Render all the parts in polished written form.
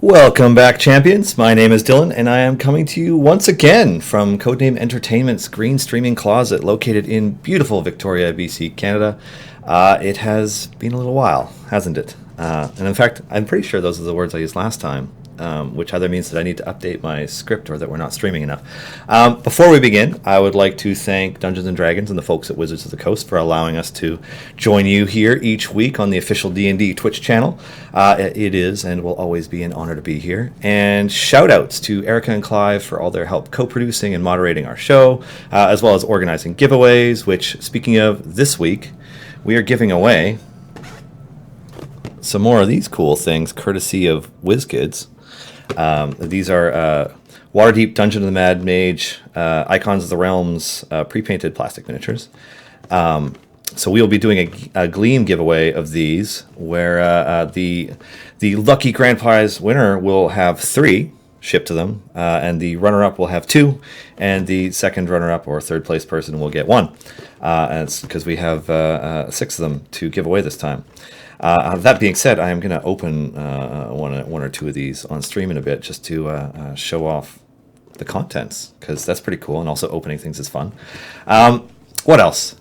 Welcome back, champions. My name is Dylan, and I am coming to you once again from Codename Entertainment's green streaming closet located in beautiful Victoria, BC, Canada. It has been a little while, hasn't it? And in fact, I'm pretty sure those are the words I used last time, which either means that I need to update my script or that we're not streaming enough. Before we begin, I would like to thank Dungeons & Dragons and the folks at Wizards of the Coast for allowing us to join you here each week on the official D&D Twitch channel. It is and will always be an honor to be here. And shout outs to Erica and Clive for all their help co-producing and moderating our show, as well as organizing giveaways, which, speaking of this week, we are giving away some more of these cool things courtesy of WizKids. These are Waterdeep Dungeon of the Mad Mage, Icons of the Realms, pre-painted plastic miniatures. So we'll be doing a Gleam giveaway of these, where the lucky grand prize winner will have 3 shipped to them, and the runner-up will have 2, and the second runner-up or third place person will get 1. And it's because we have 6 of them to give away this time. That being said, I am going to open one or two of these on stream in a bit just to show off the contents, because that's pretty cool, and also opening things is fun. What else?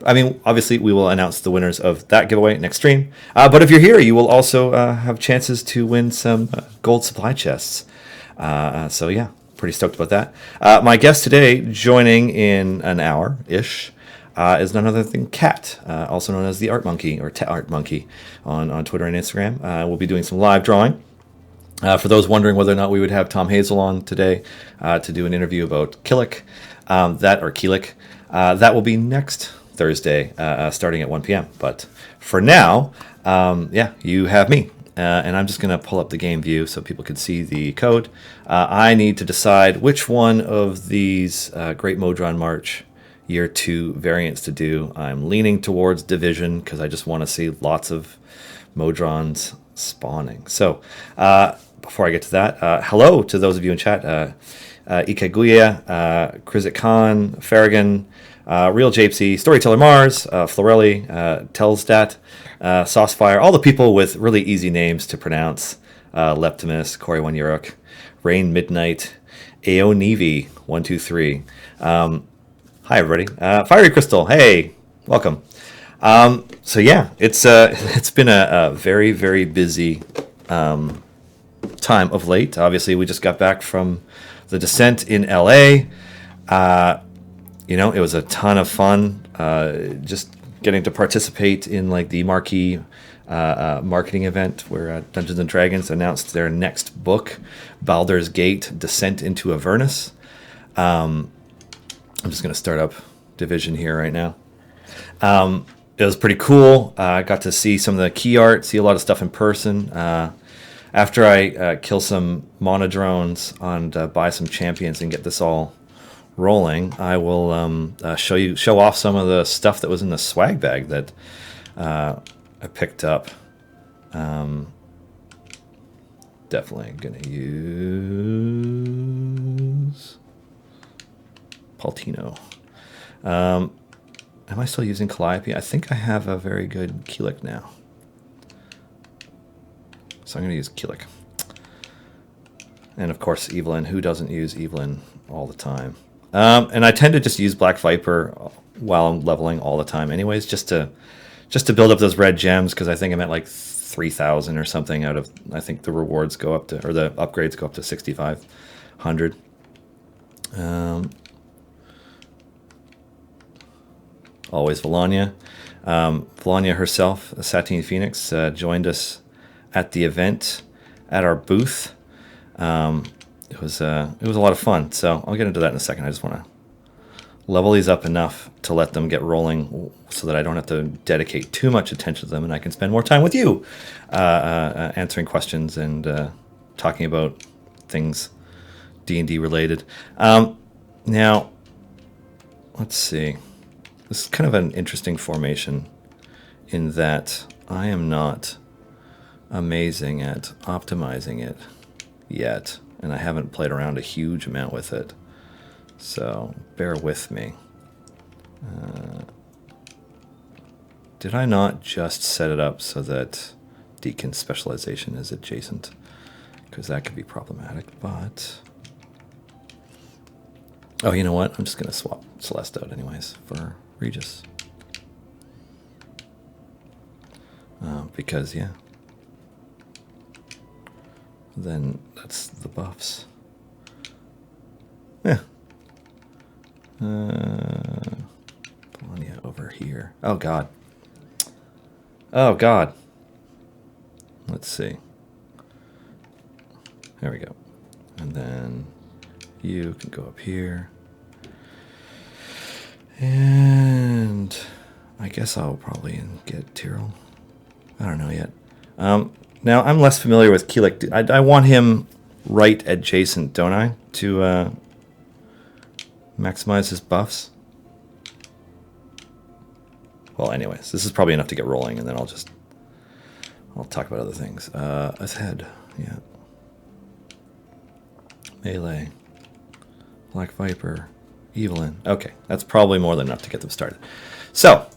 I mean, obviously, we will announce the winners of that giveaway next stream. But if you're here, you will also have chances to win some gold supply chests. So yeah, pretty stoked about that. My guest today, joining in an hour-ish, is none other than Kat, also known as the Art Monkey, or Art Monkey, on Twitter and Instagram. We'll be doing some live drawing. For those wondering whether or not we would have Tom Hazel on today to do an interview about Killick, Keelik, that will be next Thursday, starting at 1 p.m. But for now, yeah, you have me. And I'm just going to pull up the game view so people can see the code. I need to decide which one of these Great Modron March Year 2 variants to do. I'm leaning towards Division because I just want to see lots of Modrons spawning. So before I get to that, hello to those of you in chat. Ikaguya, Krizit Khan, Farragon, Real Japesy, Storyteller Mars, Florelli, Telstat, Saucefire, all the people with really easy names to pronounce. Leptimus, Corey One Uruk, Rain Midnight, Aonivi 123. Hi everybody. Fiery Crystal, hey, welcome. So yeah, it's been a very, very busy time of late. Obviously, we just got back from the Descent in LA. It was a ton of fun. Just getting to participate in like the marquee marketing event where Dungeons and Dragons announced their next book, Baldur's Gate: Descent into Avernus. I'm just going to start up Division here right now. It was pretty cool. I got to see some of the key art, see a lot of stuff in person. After I kill some monodrones and buy some champions and get this all rolling, I will show off some of the stuff that was in the swag bag that I picked up. Definitely gonna use Paltino. Am I still using Calliope? I think I have a very good Keelik now. So I'm going to use Keelik. And of course, Evelyn. Who doesn't use Evelyn all the time? And I tend to just use Black Viper while I'm leveling all the time anyways, just to build up those red gems, because I think I'm at like 3,000 or something out of, I think the rewards go up to, or the upgrades go up to 6,500. Always Volanya. Volanya herself, Satine Phoenix, joined us at the event at our booth. It was a lot of fun. So I'll get into that in a second. I just want to level these up enough to let them get rolling so that I don't have to dedicate too much attention to them and I can spend more time with you answering questions and talking about things D&D related. Now, let's see. This is kind of an interesting formation in that I am not amazing at optimizing it yet, and I haven't played around a huge amount with it. So bear with me. Did I not just set it up so that Deacon's specialization is adjacent, because that could be problematic, but... Oh, you know what? I'm just going to swap Celeste out anyways for Regis. Because, yeah. Then that's the buffs. Yeah. Polonia over here. Oh, God. Oh, God. Let's see. There we go. And then you can go up here. And I guess I'll probably get Tyrell. I don't know yet. Now, I'm less familiar with Keelik. I want him right adjacent, don't I? To maximize his buffs. Well, anyways, this is probably enough to get rolling, and then I'll talk about other things. Ahead, yeah. Melee. Black Viper. Evelyn. Okay, that's probably more than enough to get them started. So,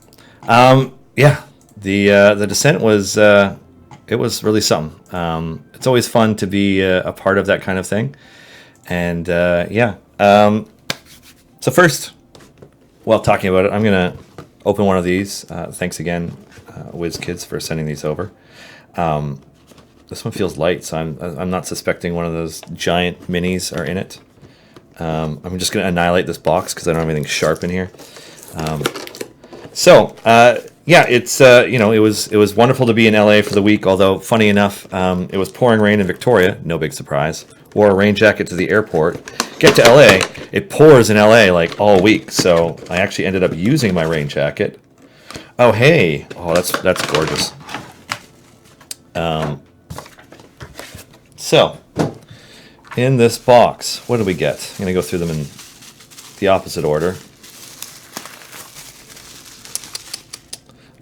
yeah, the descent was it was really something. It's always fun to be a part of that kind of thing, and yeah. So first, while talking about it, I'm gonna open one of these. Thanks again, WizKids, for sending these over. This one feels light, so I'm not suspecting one of those giant minis are in it. I'm just gonna annihilate this box because I don't have anything sharp in here. Yeah, it's you know, it was wonderful to be in LA for the week. Although funny enough, it was pouring rain in Victoria. No big surprise. Wore a rain jacket to the airport. Get to LA, it pours in LA like all week. So I actually ended up using my rain jacket. Oh hey, oh that's gorgeous. So in this box, what do we get? I'm gonna go through them in the opposite order.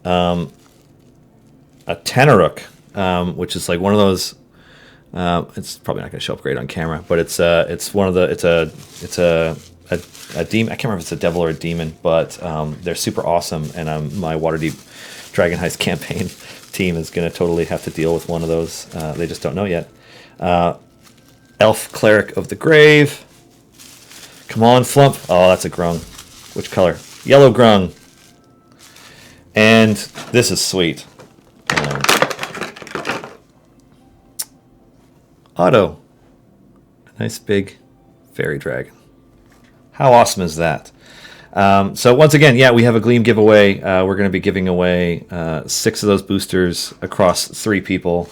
A Tenaruk, which is like one of those. It's probably not going to show up great on camera, but it's one of the it's a demon. I can't remember if it's a devil or a demon, but they're super awesome. And my Waterdeep Dragon Heist campaign team is going to totally have to deal with one of those. They just don't know yet. Elf Cleric of the Grave. Come on, Flump. Oh, that's a grung. Which color? Yellow grung. And this is sweet. Otto. A nice big fairy dragon. How awesome is that? So once again, yeah, we have a Gleam giveaway. We're going to be giving away 6 of those boosters across 3 people,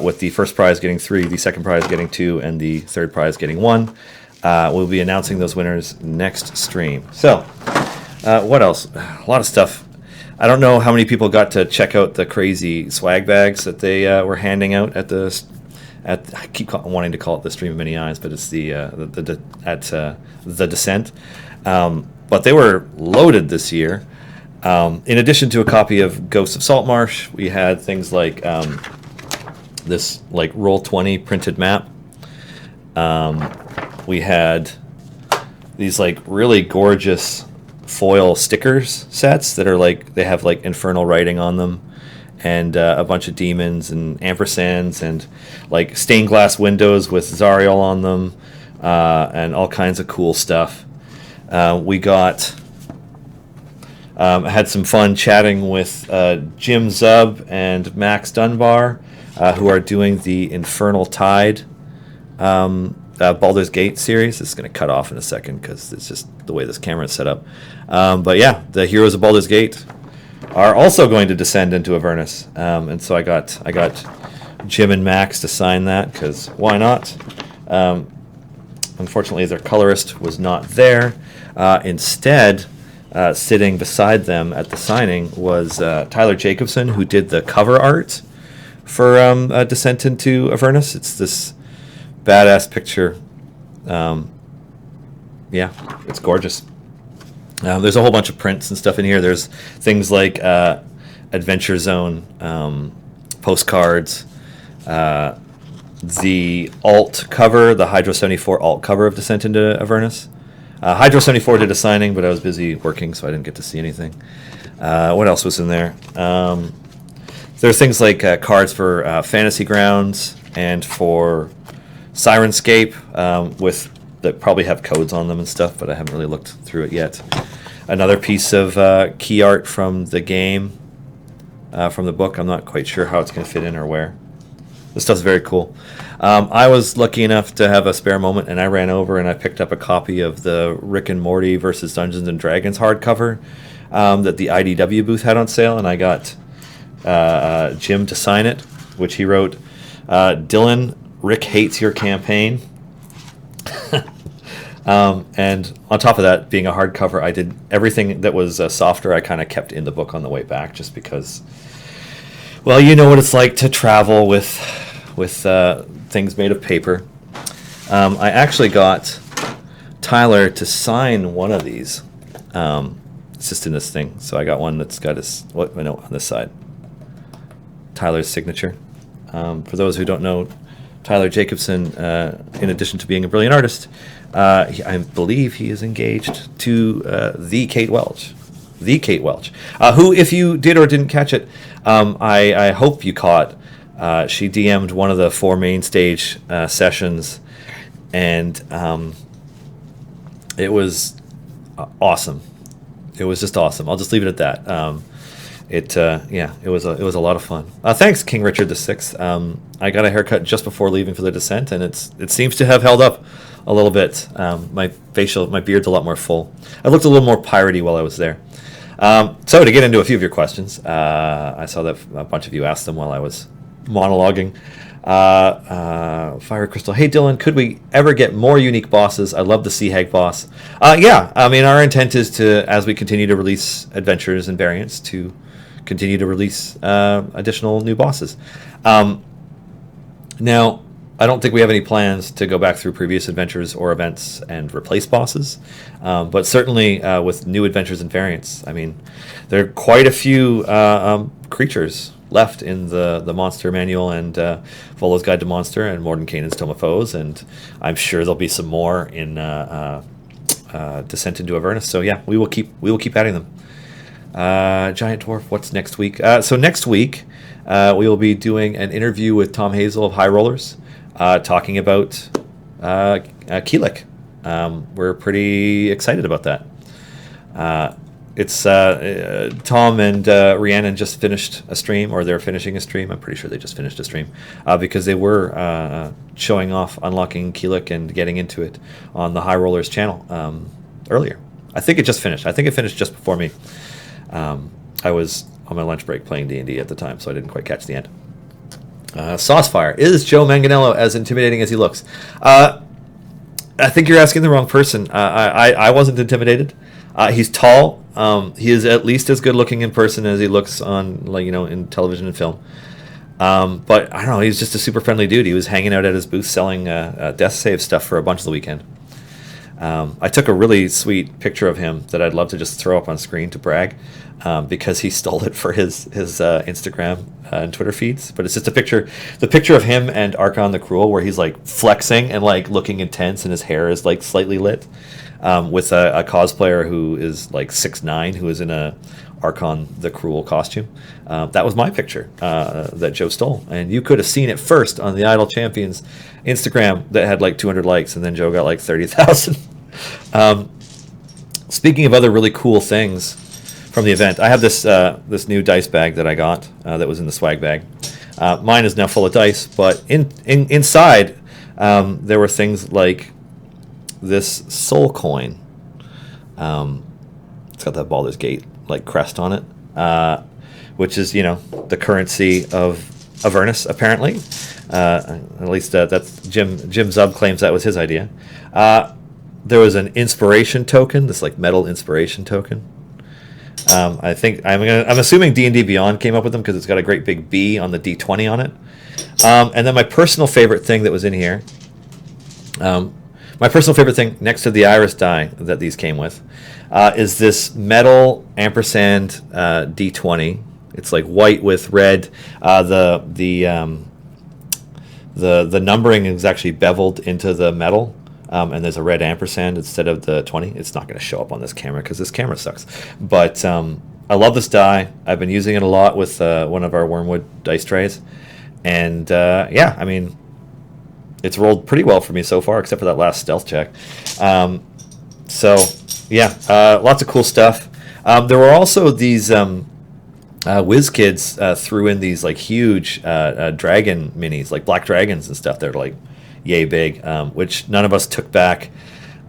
with the first prize getting 3, the second prize getting 2, and the third prize getting 1. We'll be announcing those winners next stream. So, what else? A lot of stuff. I don't know how many people got to check out the crazy swag bags that they were handing out at the. I keep wanting to call it the Stream of Many Eyes, but it's the Descent. But they were loaded this year. In addition to a copy of Ghosts of Saltmarsh, we had things like this like Roll20 printed map. We had these like really gorgeous foil stickers sets that are like they have like infernal writing on them, and a bunch of demons and ampersands and like stained glass windows with Zariel on them, and all kinds of cool stuff. We got had some fun chatting with Jim Zub and Max Dunbar, who are doing the Infernal Tide Baldur's Gate series. It's going to cut off in a second because it's just the way this camera is set up. But yeah, the heroes of Baldur's Gate are also going to descend into Avernus, and so I got Jim and Max to sign that because why not? Unfortunately, their colorist was not there. Instead, sitting beside them at the signing was Tyler Jacobson, who did the cover art for Descent into Avernus. It's this badass picture. Yeah, it's gorgeous. There's a whole bunch of prints and stuff in here. There's things like Adventure Zone postcards, the alt cover, the Hydro 74 alt cover of Descent into Avernus. Hydro 74 did a signing, but I was busy working, so I didn't get to see anything. What else was in there? there's things like cards for Fantasy Grounds and for Sirenscape with that probably have codes on them and stuff, but I haven't really looked through it yet. Another piece of key art from the game, from the book. I'm not quite sure how it's going to fit in or where. This stuff's very cool. I was lucky enough to have a spare moment, and I ran over and I picked up a copy of the Rick and Morty versus Dungeons and Dragons hardcover that the IDW booth had on sale, and I got Jim to sign it, which he wrote, Dylan, Rick hates your campaign. And on top of that, being a hardcover, I did everything that was softer. I kind of kept in the book on the way back, just because, well, you know what it's like to travel with things made of paper. I actually got Tyler to sign one of these. It's just in this thing, so I got one that's got his on this side, Tyler's signature. For those who don't know, Tyler Jacobson, in addition to being a brilliant artist, I believe he is engaged to the Kate Welch. Who, if you did or didn't catch it, I hope you caught. She DM'd one of the 4 main stage sessions, and it was awesome. It was just awesome. I'll just leave it at that. It was a lot of fun. Thanks, King Richard VI. I got a haircut just before leaving for the descent, and it seems to have held up a little bit. My beard's a lot more full. I looked a little more piratey while I was there. So to get into a few of your questions, I saw that a bunch of you asked them while I was monologuing. Fire Crystal, hey Dylan, could we ever get more unique bosses? I love the Sea Hag boss. Yeah, I mean, our intent is to, as we continue to release adventures and variants, to continue to release additional new bosses. Now, I don't think we have any plans to go back through previous adventures or events and replace bosses, but certainly with new adventures and variants. I mean, there are quite a few creatures left in the Monster Manual and Volo's Guide to Monster and Mordenkainen's Tome of Foes, and I'm sure there'll be some more in Descent into Avernus. So yeah, we will keep adding them. Giant Dwarf, what's next week? So next week we will be doing an interview with Tom Hazel of High Rollers, talking about Keelik. We're pretty excited about that. It's Tom and Rhiannon just finished a stream, or they're finishing a stream. I'm pretty sure they just finished a stream because they were showing off unlocking Keelik and getting into it on the High Rollers channel earlier. I think it just finished. I think it finished just before me. I was on my lunch break playing D&D at the time, so I didn't quite catch the end. Saucefire, is Joe Manganiello as intimidating as he looks? I think you're asking the wrong person. I wasn't intimidated. He's tall. He is at least as good looking in person as he looks on, in television and film. But I don't know. He's just a super friendly dude. He was hanging out at his booth selling death save stuff for a bunch of the weekend. I took a really sweet picture of him that I'd love to just throw up on screen to brag, because he stole it for his Instagram and Twitter feeds. But it's just the picture of him and Archon the Cruel, where he's like flexing and like looking intense, and his hair is like slightly lit, with a cosplayer who is like 6'9", who is in a Archon the Cruel costume. That was my picture that Joe stole, and you could have seen it first on the Idle Champions Instagram that had like 200 likes, and then Joe got like 30,000. Speaking of other really cool things from the event, I have this new dice bag that I got that was in the swag bag. Mine is now full of dice, but inside there were things like this soul coin. It's got that Baldur's Gate like crest on it, which is the currency of Avernus, apparently. At least that's Jim Zub claims that was his idea. There was an inspiration token, this like metal inspiration token. I think I'm assuming D&D Beyond came up with them because it's got a great big B on the D20 on it. And then my personal favorite thing that was in here, next to the iris die that these came with, is this metal Ampersand D20. It's like white with red. The numbering is actually beveled into the metal. And there's a red ampersand instead of the 20. It's not going to show up on this camera because this camera sucks. But I love this die. I've been using it a lot with one of our Wormwood dice trays. And yeah, I mean, it's rolled pretty well for me so far, except for that last stealth check. So yeah, lots of cool stuff. There were also these WizKids threw in these like huge dragon minis, like black dragons and stuff. They're like yay big, which none of us took back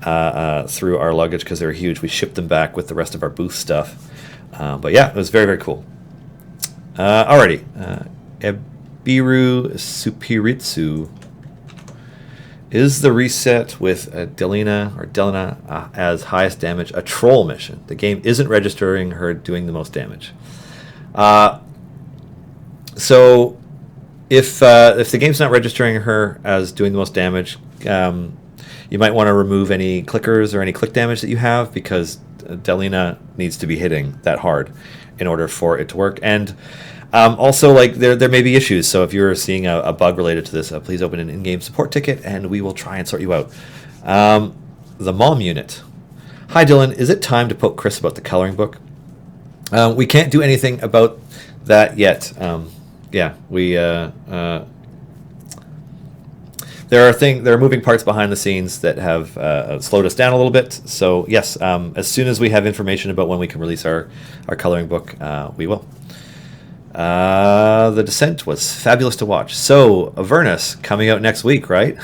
through our luggage because they were huge. We shipped them back with the rest of our booth stuff. But yeah, it was very, very cool. Alrighty. Ebiru Supiritsu. Is the reset with Delina as highest damage a troll mission? The game isn't registering her doing the most damage. So if the game's not registering her as doing the most damage, you might want to remove any clickers or any click damage that you have, because Delina needs to be hitting that hard in order for it to work. And also, like, there may be issues. So if you're seeing a bug related to this, please open an in-game support ticket, and we will try and sort you out. The mom unit. Hi, Dylan. Is it time to poke Chris about the coloring book? We can't do anything about that yet. Yeah, we there are moving parts behind the scenes that have slowed us down a little bit. So yes, as soon as we have information about when we can release our coloring book, we will. The Descent was fabulous to watch. So Avernus coming out next week, right?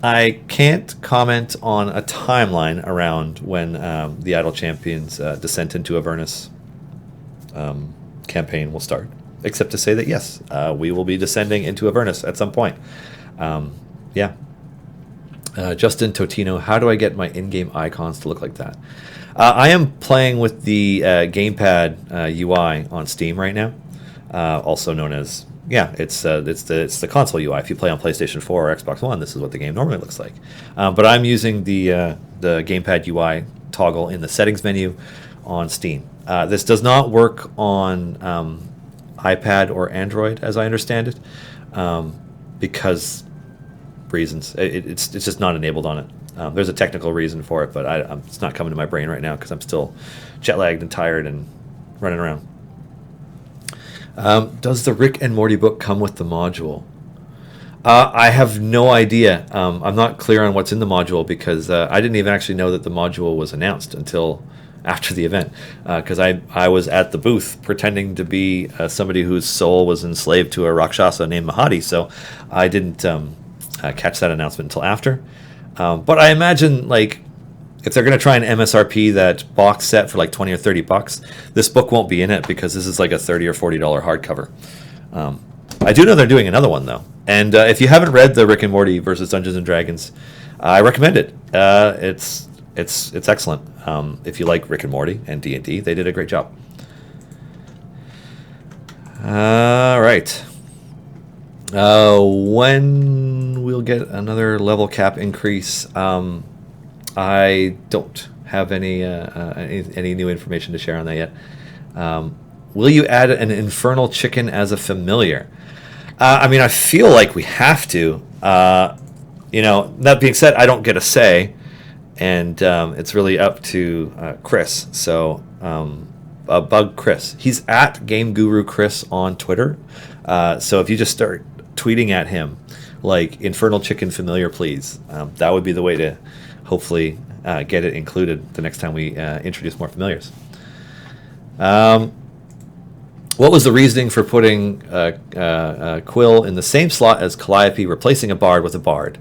I can't comment on a timeline around when the Idle Champions Descent into Avernus campaign will start, except to say that yes, we will be descending into Avernus at some point. Yeah. Justin Totino, how do I get my in-game icons to look like that? I am playing with the gamepad UI on Steam right now, also known as it's the console UI. If you play on PlayStation 4 or Xbox One, this is what the game normally looks like. But I'm using the gamepad UI toggle in the settings menu on Steam. This does not work on iPad or Android, as I understand it, because reasons. It's just not enabled on it. There's a technical reason for it, but it's not coming to my brain right now because I'm still jet lagged and tired and running around. Does the Rick and Morty book come with the module? I have no idea. I'm not clear on what's in the module because I didn't even actually know that the module was announced until after the event, because I was at the booth pretending to be somebody whose soul was enslaved to a Rakshasa named Mahadi, so I didn't catch that announcement until after. But I imagine, like, if they're going to try and MSRP that box set for like $20 or $30, this book won't be in it because this is like a $30 or $40 hardcover. I do know they're doing another one though, and if you haven't read the Rick and Morty versus Dungeons and Dragons, I recommend it. It's excellent. If you like Rick and Morty and D&D, they did a great job. All right. When we'll get another level cap increase, I don't have any new information to share on that yet. Will you add an infernal chicken as a familiar? I mean, I feel like we have to. That being said, I don't get a say, and it's really up to Chris. So, bug Chris. He's at Game Guru Chris on Twitter. So if you just start tweeting at him like infernal chicken familiar, please, that would be the way to hopefully get it included the next time we introduce more familiars. What was the reasoning for putting Quill in the same slot as Calliope, replacing a bard with a bard?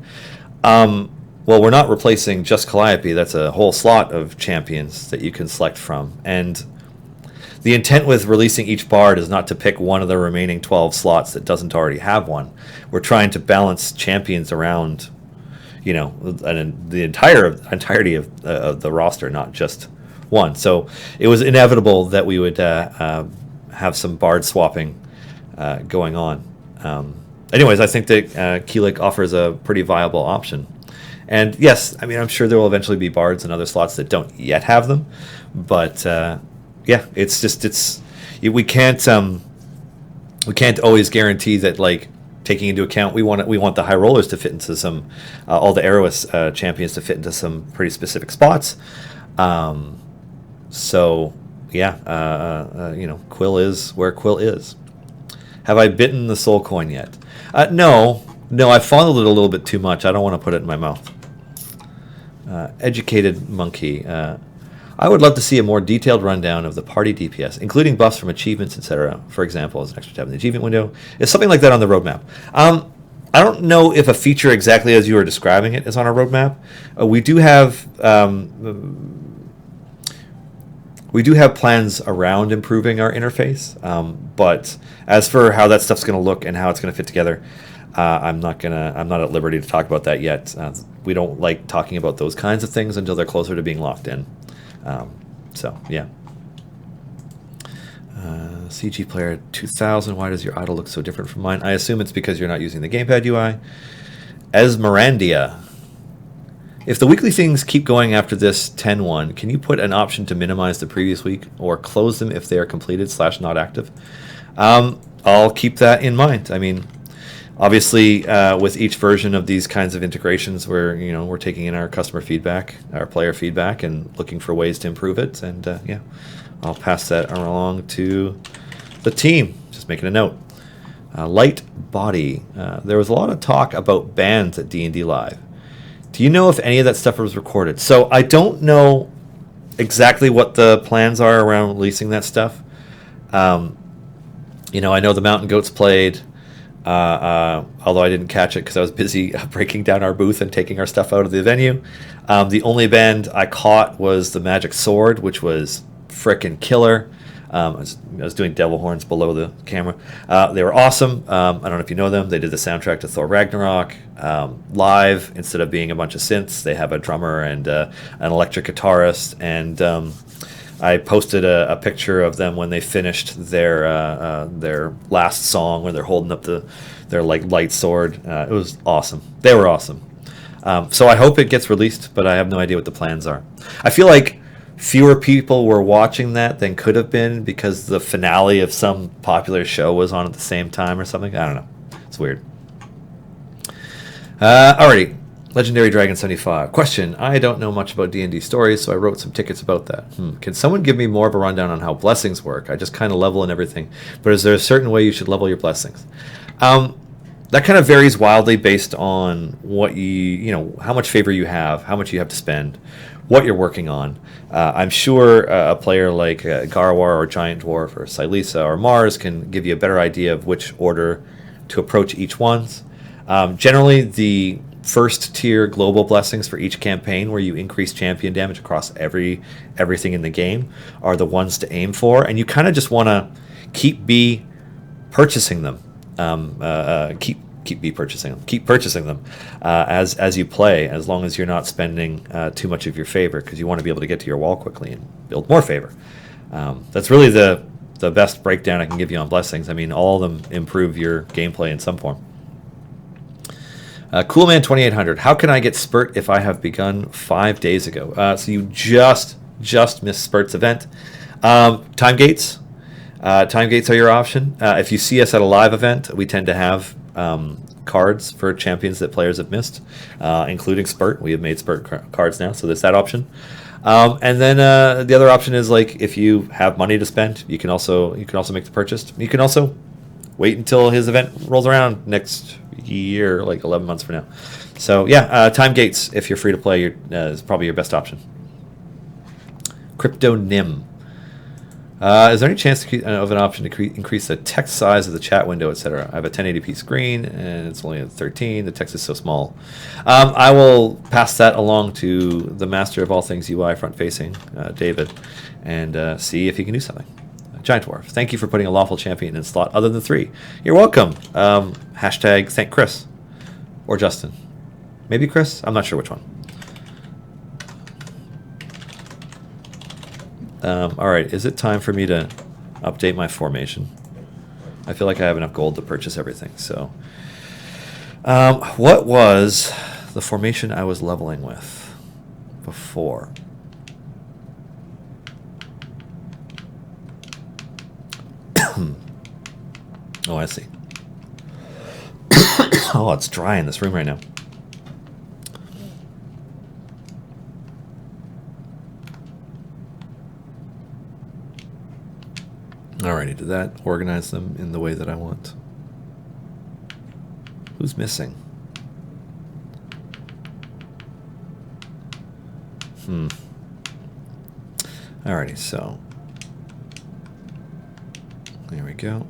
Well, we're not replacing just Calliope. That's a whole slot of champions that you can select from, and the intent with releasing each bard is not to pick one of the remaining 12 slots that doesn't already have one. We're trying to balance champions around, the entirety of the roster, not just one. So it was inevitable that we would have some bard swapping going on. Anyways, I think that Keelik offers a pretty viable option. And yes, I mean, I'm sure there will eventually be bards in other slots that don't yet have them, but yeah, we can't always guarantee that, like, taking into account we want the high rollers to fit into some all the Eros champions to fit into some pretty specific spots. So yeah, you know, Quill is where Quill is. Have I bitten the soul coin yet? No, I fondled it a little bit too much. I don't want to put it in my mouth. Educated monkey. I would love to see a more detailed rundown of the party DPS, including buffs from achievements, etc. For example, as an extra tab in the achievement window. Is something like that on the roadmap? I don't know if a feature exactly as you were describing it is on our roadmap. We do have plans around improving our interface, but as for how that stuff's going to look and how it's going to fit together, I'm not at liberty to talk about that yet. We don't like talking about those kinds of things until they're closer to being locked in. So yeah. CG Player 2000, why does your idle look so different from mine? I assume it's because you're not using the gamepad UI. Esmerandia. If the weekly things keep going after this 10-1, can you put an option to minimize the previous week or close them if they are completed / not active? I'll keep that in mind. I mean, obviously, with each version of these kinds of integrations, we're taking in our customer feedback, our player feedback, and looking for ways to improve it. And yeah, I'll pass that along to the team. Just making a note. Light Body. There was a lot of talk about bans at D&D Live. Do you know if any of that stuff was recorded? So I don't know exactly what the plans are around releasing that stuff. You know, I know the Mountain Goats played, although I didn't catch it because I was busy breaking down our booth and taking our stuff out of the venue. The only band I caught was the Magic Sword, which was frickin' killer. I was doing devil horns below the camera. They were awesome. I don't know if you know them. They did the soundtrack to Thor Ragnarok. Live, instead of being a bunch of synths, they have a drummer and an electric guitarist. And I posted a picture of them when they finished their last song, where they're holding up their like light sword. It was awesome. They were awesome. So I hope it gets released, but I have no idea what the plans are. I feel like fewer people were watching that than could have been because the finale of some popular show was on at the same time or something. I don't know. It's weird. Alrighty. Legendary Dragon 75. Question. I don't know much about D&D stories, so I wrote some tickets about that. Can someone give me more of a rundown on how blessings work? I just kind of level and everything. But is there a certain way you should level your blessings? That kind of varies wildly based on what you know, how much favor you have, how much you have to spend, what you're working on. I'm sure a player like Garwar or Giant Dwarf or Silisa or Mars can give you a better idea of which order to approach each one's. Generally, the first tier global blessings for each campaign, where you increase champion damage across everything in the game, are the ones to aim for, and you kind of just want to keep purchasing them. Keep purchasing them as you play, as long as you're not spending too much of your favor, because you want to be able to get to your wall quickly and build more favor. That's really the best breakdown I can give you on blessings. I mean, all of them improve your gameplay in some form. Coolman 2800. How can I get Spurt if I have begun 5 days ago? So you just missed Spurt's event. Time gates. Time gates are your option. If you see us at a live event, we tend to have cards for champions that players have missed, including Spurt. We have made Spurt cards now, so there's that option. And then the other option is, like, if you have money to spend, you can also make the purchase. You can also wait until his event rolls around next year, like 11 months from now. So yeah, time gates, if you're free to play, is probably your best option. Crypto Nim. Is there any chance of an option to increase the text size of the chat window, etc.? I have a 1080p screen, and it's only at 13. The text is so small. I will pass that along to the master of all things UI front-facing, David, and see if he can do something. Giant Dwarf, thank you for putting a lawful champion in slot other than 3. You're welcome. Hashtag thank Chris. Or Justin. Maybe Chris? I'm not sure which one. Alright, is it time for me to update my formation? I feel like I have enough gold to purchase everything, so... what was the formation I was leveling with before? Oh, I see. Oh, it's dry in this room right now. Alrighty, did that organize them in the way that I want? Who's missing? Alrighty, so there we go.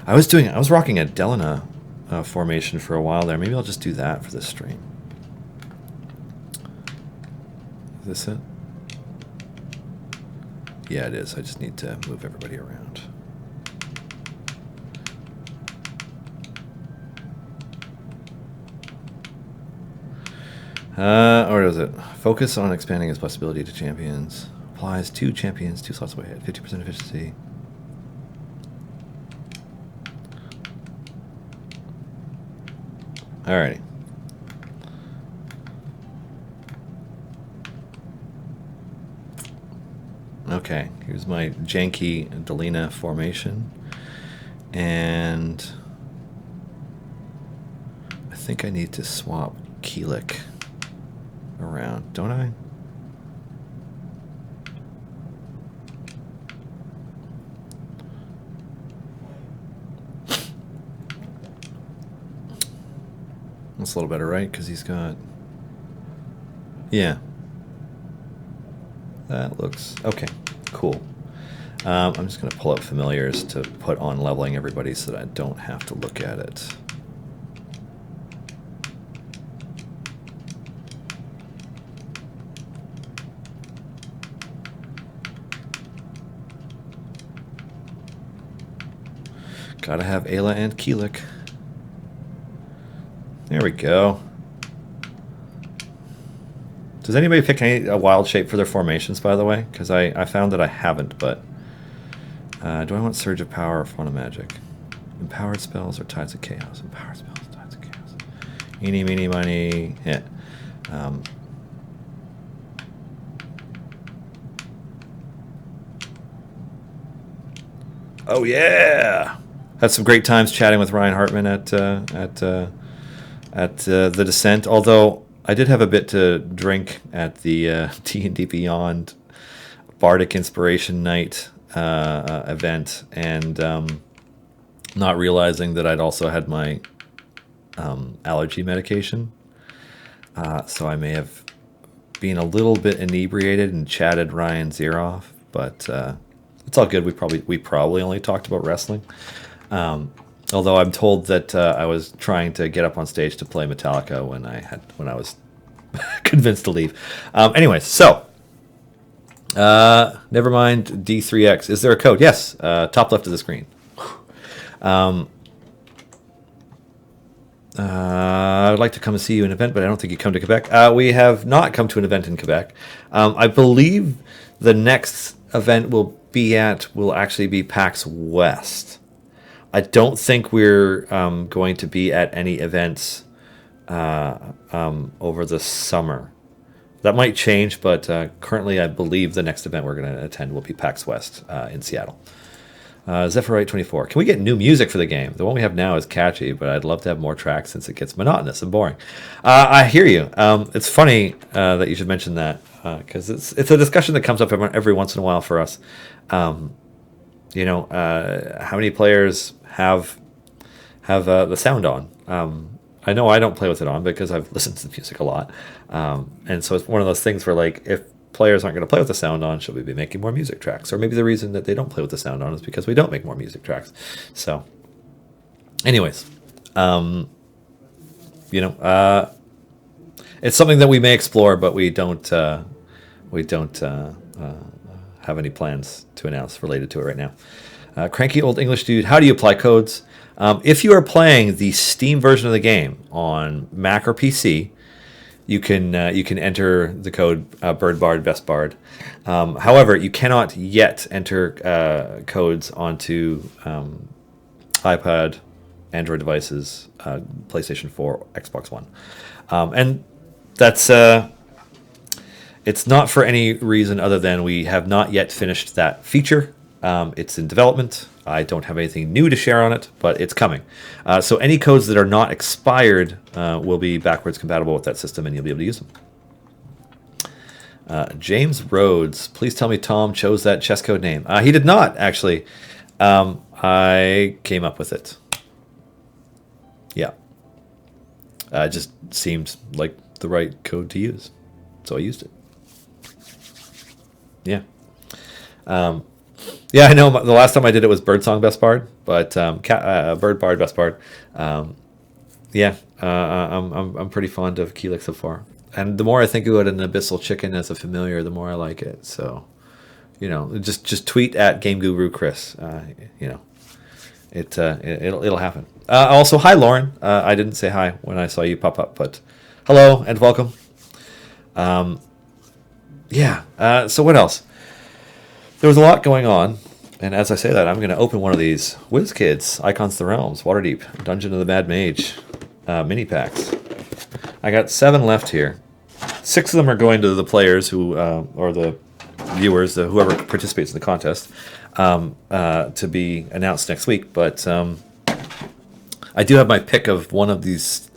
I was rocking a Delana formation for a while there. Maybe I'll just do that for this stream. Is this it? Yeah, it is. I just need to move everybody around. Or is it? Focus on expanding its possibility to champions. Applies 2 champions, 2 slots away at 50% efficiency. Alrighty. Okay, here's my janky Delina formation. And I think I need to swap Keelik around, don't I? That's a little better, right? Because he's got... Yeah. That looks... Okay, cool. I'm just going to pull up familiars to put on leveling everybody so that I don't have to look at it. Gotta have Ayla and Keelik. There we go. Does anybody pick a wild shape for their formations, by the way? Because I found that I haven't, but... do I want Surge of Power or Fauna Magic? Empowered spells or Tides of Chaos? Empowered spells, Tides of Chaos. Eeny, meeny, miny, yeah. Oh, yeah! Had some great times chatting with Ryan Hartman at The Descent, although I did have a bit to drink at the D&D Beyond Bardic Inspiration Night event, and not realizing that I'd also had my allergy medication. So I may have been a little bit inebriated and chatted Ryan's ear off, but it's all good. We probably only talked about wrestling. Although I'm told that I was trying to get up on stage to play Metallica when I was convinced to leave. Anyways, so never mind D3X. Is there a code? Yes, top left of the screen. I'd like to come and see you in an event, but I don't think you come to Quebec. We have not come to an event in Quebec. I believe the next event will actually be PAX West. I don't think we're going to be at any events over the summer. That might change, but currently I believe the next event we're going to attend will be PAX West in Seattle. Zephyrite 24. Can we get new music for the game? The one we have now is catchy, but I'd love to have more tracks since it gets monotonous and boring. I hear you. It's funny that you should mention that because it's a discussion that comes up every once in a while for us. How many players have the sound on? I know I don't play with it on because I've listened to the music a lot, and so it's one of those things where, like, if players aren't going to play with the sound on, should we be making more music tracks? Or maybe the reason that they don't play with the sound on is because we don't make more music tracks. So, anyways, it's something that we may explore, but we don't have any plans to announce related to it right now. Cranky Old English Dude, how do you apply codes? If you are playing the Steam version of the game on Mac or PC, you can enter the code BirdBard VestBard. However, you cannot yet enter codes onto iPad, Android devices, PlayStation 4, Xbox One, and that's it's not for any reason other than we have not yet finished that feature. It's in development. I don't have anything new to share on it, but it's coming. So any codes that are not expired will be backwards compatible with that system, and you'll be able to use them. James Rhodes, please tell me Tom chose that chess code name. He did not, actually. I came up with it. Yeah. It just seemed like the right code to use, so I used it. Yeah. Yeah, I know the last time I did it was Birdsong Best Bard, but Bird Bard Best Bard. Yeah, I'm pretty fond of Keelix so far. And the more I think about an Abyssal Chicken as a familiar, the more I like it. So, you know, just tweet at Game Guru Chris. You know, it'll happen. Also, hi Lauren. I didn't say hi when I saw you pop up, but hello and welcome. Yeah. So what else? There was a lot going on, and as I say that, I'm going to open one of these WizKids, Icons of the Realms, Waterdeep, Dungeon of the Mad Mage mini packs. I got 7 left here. 6 of them are going to the players who, or the viewers, whoever participates in the contest, to be announced next week. But I do have my pick of one of these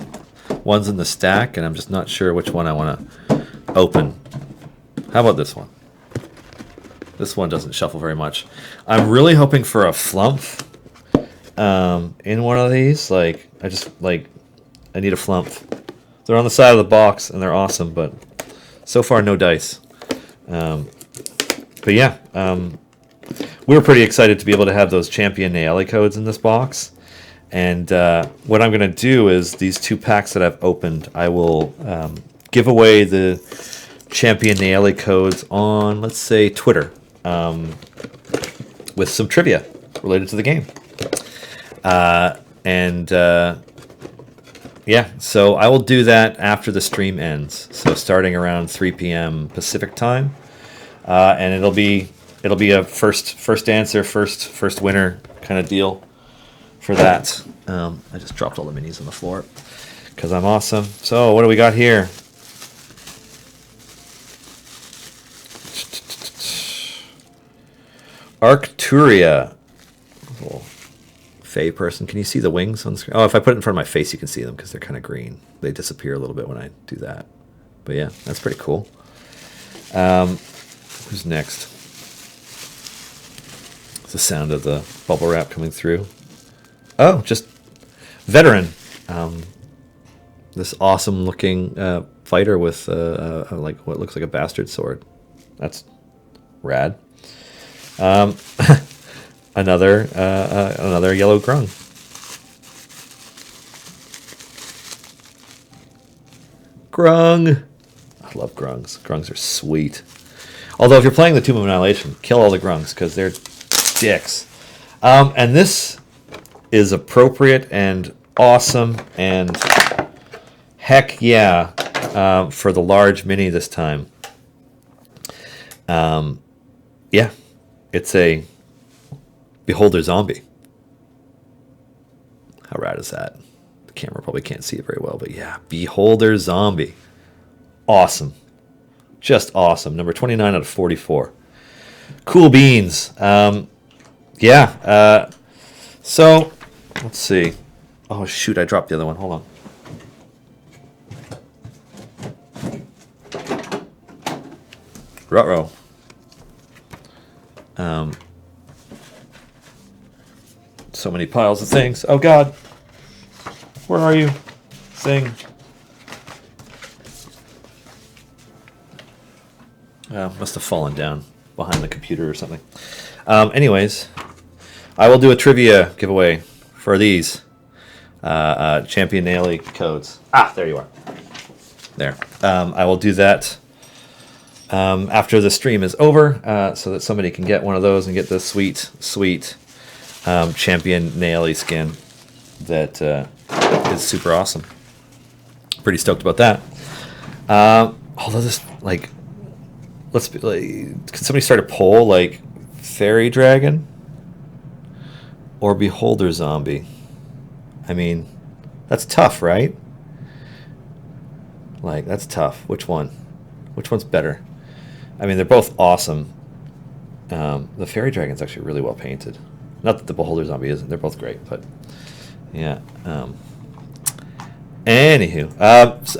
ones in the stack, and I'm just not sure which one I want to open. How about this one? This one doesn't shuffle very much. I'm really hoping for a flump in one of these. I need a flump. They're on the side of the box, and they're awesome, but so far, no dice. But yeah, we were pretty excited to be able to have those Champion Naeli codes in this box. And what I'm going to do is these 2 packs that I've opened, I will give away the Champion Naeli codes on, let's say, Twitter. With some trivia related to the game. Yeah, so I will do that after the stream ends. So starting around 3 p.m. Pacific time. And it'll be a first answer, first winner kind of deal for that. I just dropped all the minis on the floor because I'm awesome. So what do we got here? Arcturia. Little Fey person. Can you see the wings on the screen? Oh, if I put it in front of my face, you can see them because they're kind of green. They disappear a little bit when I do that. But yeah, that's pretty cool. Who's next? It's the sound of the bubble wrap coming through. Oh, just veteran. This awesome looking fighter with like what looks like a bastard sword. That's rad. Another yellow grung. Grung. I love grungs. Grungs are sweet. Although if you're playing the Tomb of Annihilation, kill all the grungs because they're dicks. And this is appropriate and awesome and heck yeah for the large mini this time. Yeah. It's a Beholder Zombie. How rad is that? The camera probably can't see it very well, but yeah, Beholder Zombie. Awesome. Just awesome. Number 29 out of 44. Cool beans. Yeah. So, let's see. Oh, shoot, I dropped the other one. Hold on. Ruh-roh. So many piles of things. Oh God, where are you? Thing. Must have fallen down behind the computer or something. Anyways, I will do a trivia giveaway for these Champion Naeli codes. There you are. There. I will do that after the stream is over, so that somebody can get one of those and get the sweet Champion Naeli skin that is super awesome. Pretty stoked about that. Although this, can somebody start a poll, Fairy Dragon or Beholder Zombie? I mean, that's tough, right? That's tough. Which one? Which one's better? I mean, they're both awesome. The Fairy Dragon's actually really well painted. Not that the Beholder Zombie isn't. They're both great, but yeah. Anywho,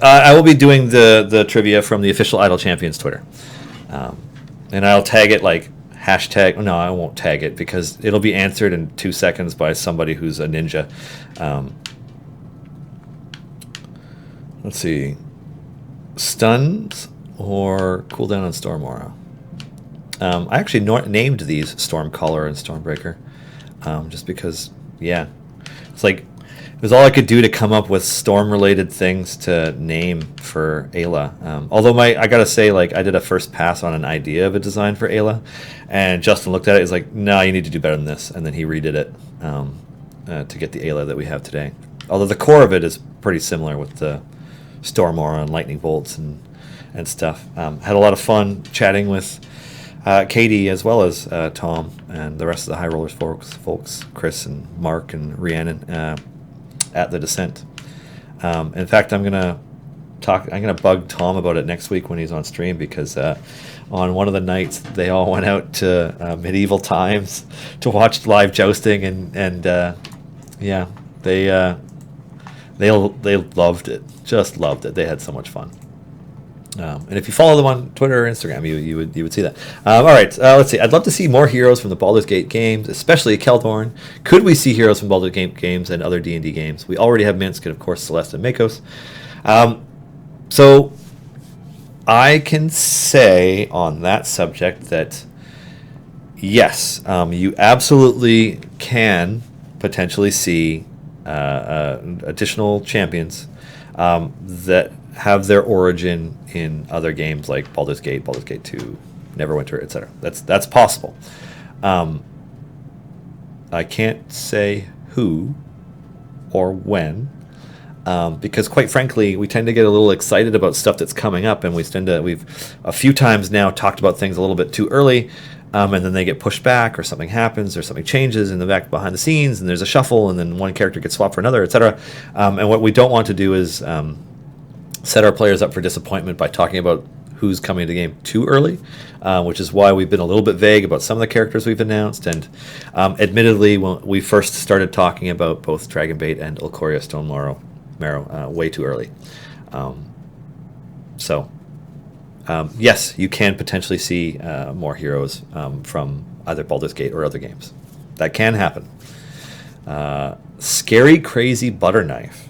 I will be doing the trivia from the official Idle Champions Twitter, and I'll tag it like hashtag. No, I won't tag it because it'll be answered in 2 seconds by somebody who's a ninja. Let's see, stuns or cooldown on Storm Aura. I actually named these Stormcaller and Stormbreaker, just because, yeah, it's like it was all I could do to come up with storm-related things to name for Ayla. Although I gotta say, like, I did a first pass on an idea of a design for Ayla, and Justin looked at it. He's like, "No, you need to do better than this," and then he redid it to get the Ayla that we have today. Although the core of it is pretty similar with the Storm Aura and Lightning Bolts and stuff. Had a lot of fun chatting with Katie as well as Tom and the rest of the High Rollers folks, Chris and Mark and Rhiannon at the Descent. In fact, I'm gonna bug Tom about it next week when he's on stream, because on one of the nights they all went out to medieval times to watch live jousting, and yeah, they loved it, just loved it. They had so much fun. And if you follow them on Twitter or Instagram, you would see that. All right, let's see. I'd love to see more heroes from the Baldur's Gate games, especially Keldorn. Could we see heroes from Baldur's Gate games and other D&D games? We already have Minsk and, of course, Celeste and Makos. So I can say on that subject that, yes, you absolutely can potentially see additional champions that have their origin in other games like Baldur's Gate 2, Neverwinter, etc. That's possible. I can't say who or when, because quite frankly, we tend to get a little excited about stuff that's coming up, and we've a few times now talked about things a little bit too early, and then they get pushed back, or something happens, or something changes in the back behind the scenes, and there's a shuffle, and then one character gets swapped for another, etc. And what we don't want to do is set our players up for disappointment by talking about who's coming to the game too early, which is why we've been a little bit vague about some of the characters we've announced. And admittedly, when we first started talking about both Dragonbait and Ilcoria Stone Marrow way too early. Yes, you can potentially see more heroes from either Baldur's Gate or other games. That can happen. Scary Crazy Butter Knife.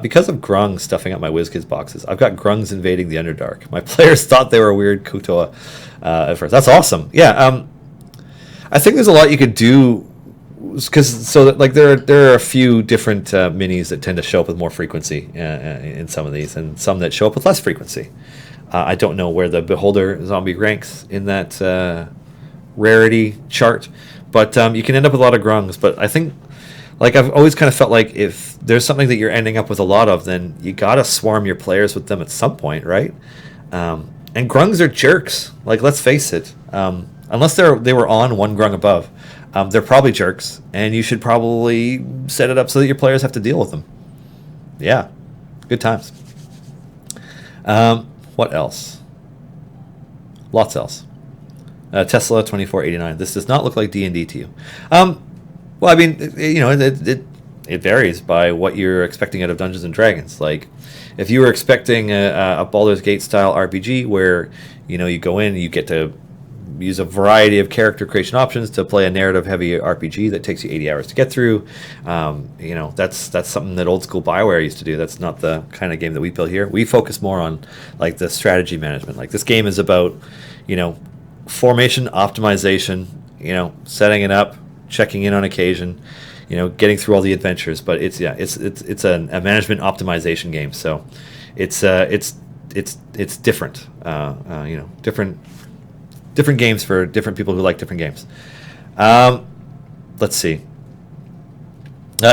Because of Grung stuffing up my WizKids boxes, I've got Grungs invading the Underdark. My players thought they were weird Kutoa at first. That's awesome. Yeah, I think there's a lot you could do, because there are a few different minis that tend to show up with more frequency in some of these, and some that show up with less frequency. I don't know where the Beholder Zombie ranks in that rarity chart, but you can end up with a lot of Grungs. But I think, like, I've always kind of felt like if there's something that you're ending up with a lot of, then you gotta swarm your players with them at some point, right? And Grungs are jerks. Like, let's face it. Unless they were on one Grung above, they're probably jerks, and you should probably set it up so that your players have to deal with them. Yeah, good times. What else? Lots else. Tesla 2489. This does not look like D&D to you. Well, I mean, it varies by what you're expecting out of Dungeons and Dragons. Like, if you were expecting a Baldur's Gate style RPG where, you go in and you get to use a variety of character creation options to play a narrative heavy RPG that takes you 80 hours to get through, that's something that old school BioWare used to do. That's not the kind of game that we build here. We focus more on, like, the strategy management. Like, this game is about, formation optimization, setting it up, checking in on occasion, getting through all the adventures. But it's a management optimization game, so it's different. Different games for different people who like different games. Let's see.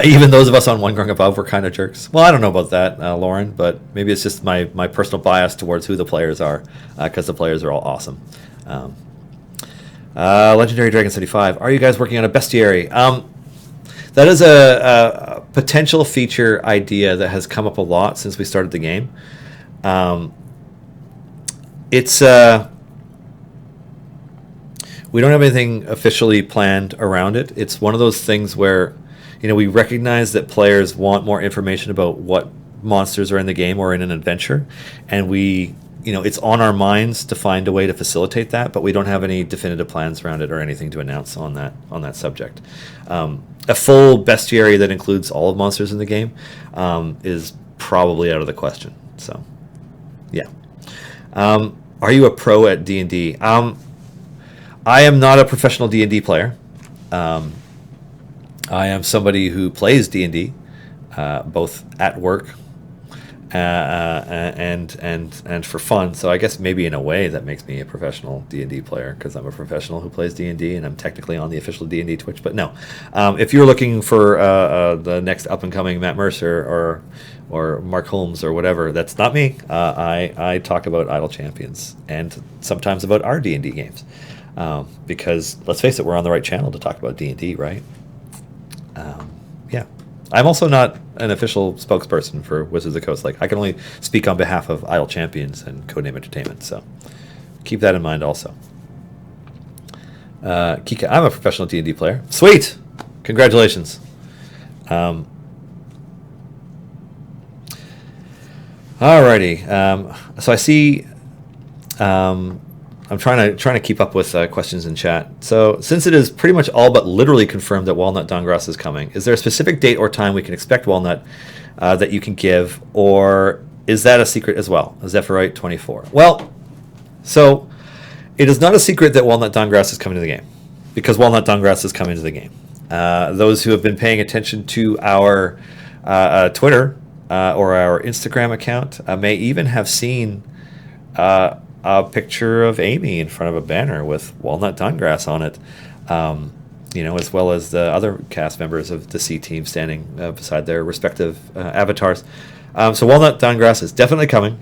Even those of us on one Grung above were kind of jerks. Well, I don't know about that, Lauren, but maybe it's just my personal bias towards who the players are, because the players are all awesome. Legendary Dragon 75. Are you guys working on a bestiary? That is a potential feature idea that has come up a lot since we started the game. we don't have anything officially planned around it. It's one of those things where, we recognize that players want more information about what monsters are in the game or in an adventure, and it's on our minds to find a way to facilitate that, but we don't have any definitive plans around it or anything to announce on that subject. A full bestiary that includes all of monsters in the game is probably out of the question. So, yeah. Are you a pro at D&D? I am not a professional D&D player. I am somebody who plays D&D, both at work and for fun. So I guess maybe in a way that makes me a professional D&D player, because I'm a professional who plays D&D and I'm technically on the official D&D Twitch. But no, if you're looking for the next up and coming Matt Mercer or Mark Holmes or whatever, that's not me. I talk about Idle Champions and sometimes about our D&D games, because let's face it, we're on the right channel to talk about D&D, right? Yeah. I'm also not an official spokesperson for Wizards of the Coast. I can only speak on behalf of Idle Champions and Codename Entertainment, so keep that in mind also. Kika, I'm a professional D&D player. Sweet! Congratulations. Alrighty. So I see... I'm trying to keep up with questions in chat. So since it is pretty much all but literally confirmed that Walnut Dawngrass is coming, is there a specific date or time we can expect Walnut that you can give, or is that a secret as well? Zephyrite 24. Well, so it is not a secret that Walnut Dawngrass is coming to the game, because Walnut Dawngrass is coming to the game. Those who have been paying attention to our Twitter or our Instagram account may even have seen a picture of Amy in front of a banner with Walnut Dawngrass on it, as well as the other cast members of the C team standing beside their respective avatars. So Walnut Dawngrass is definitely coming.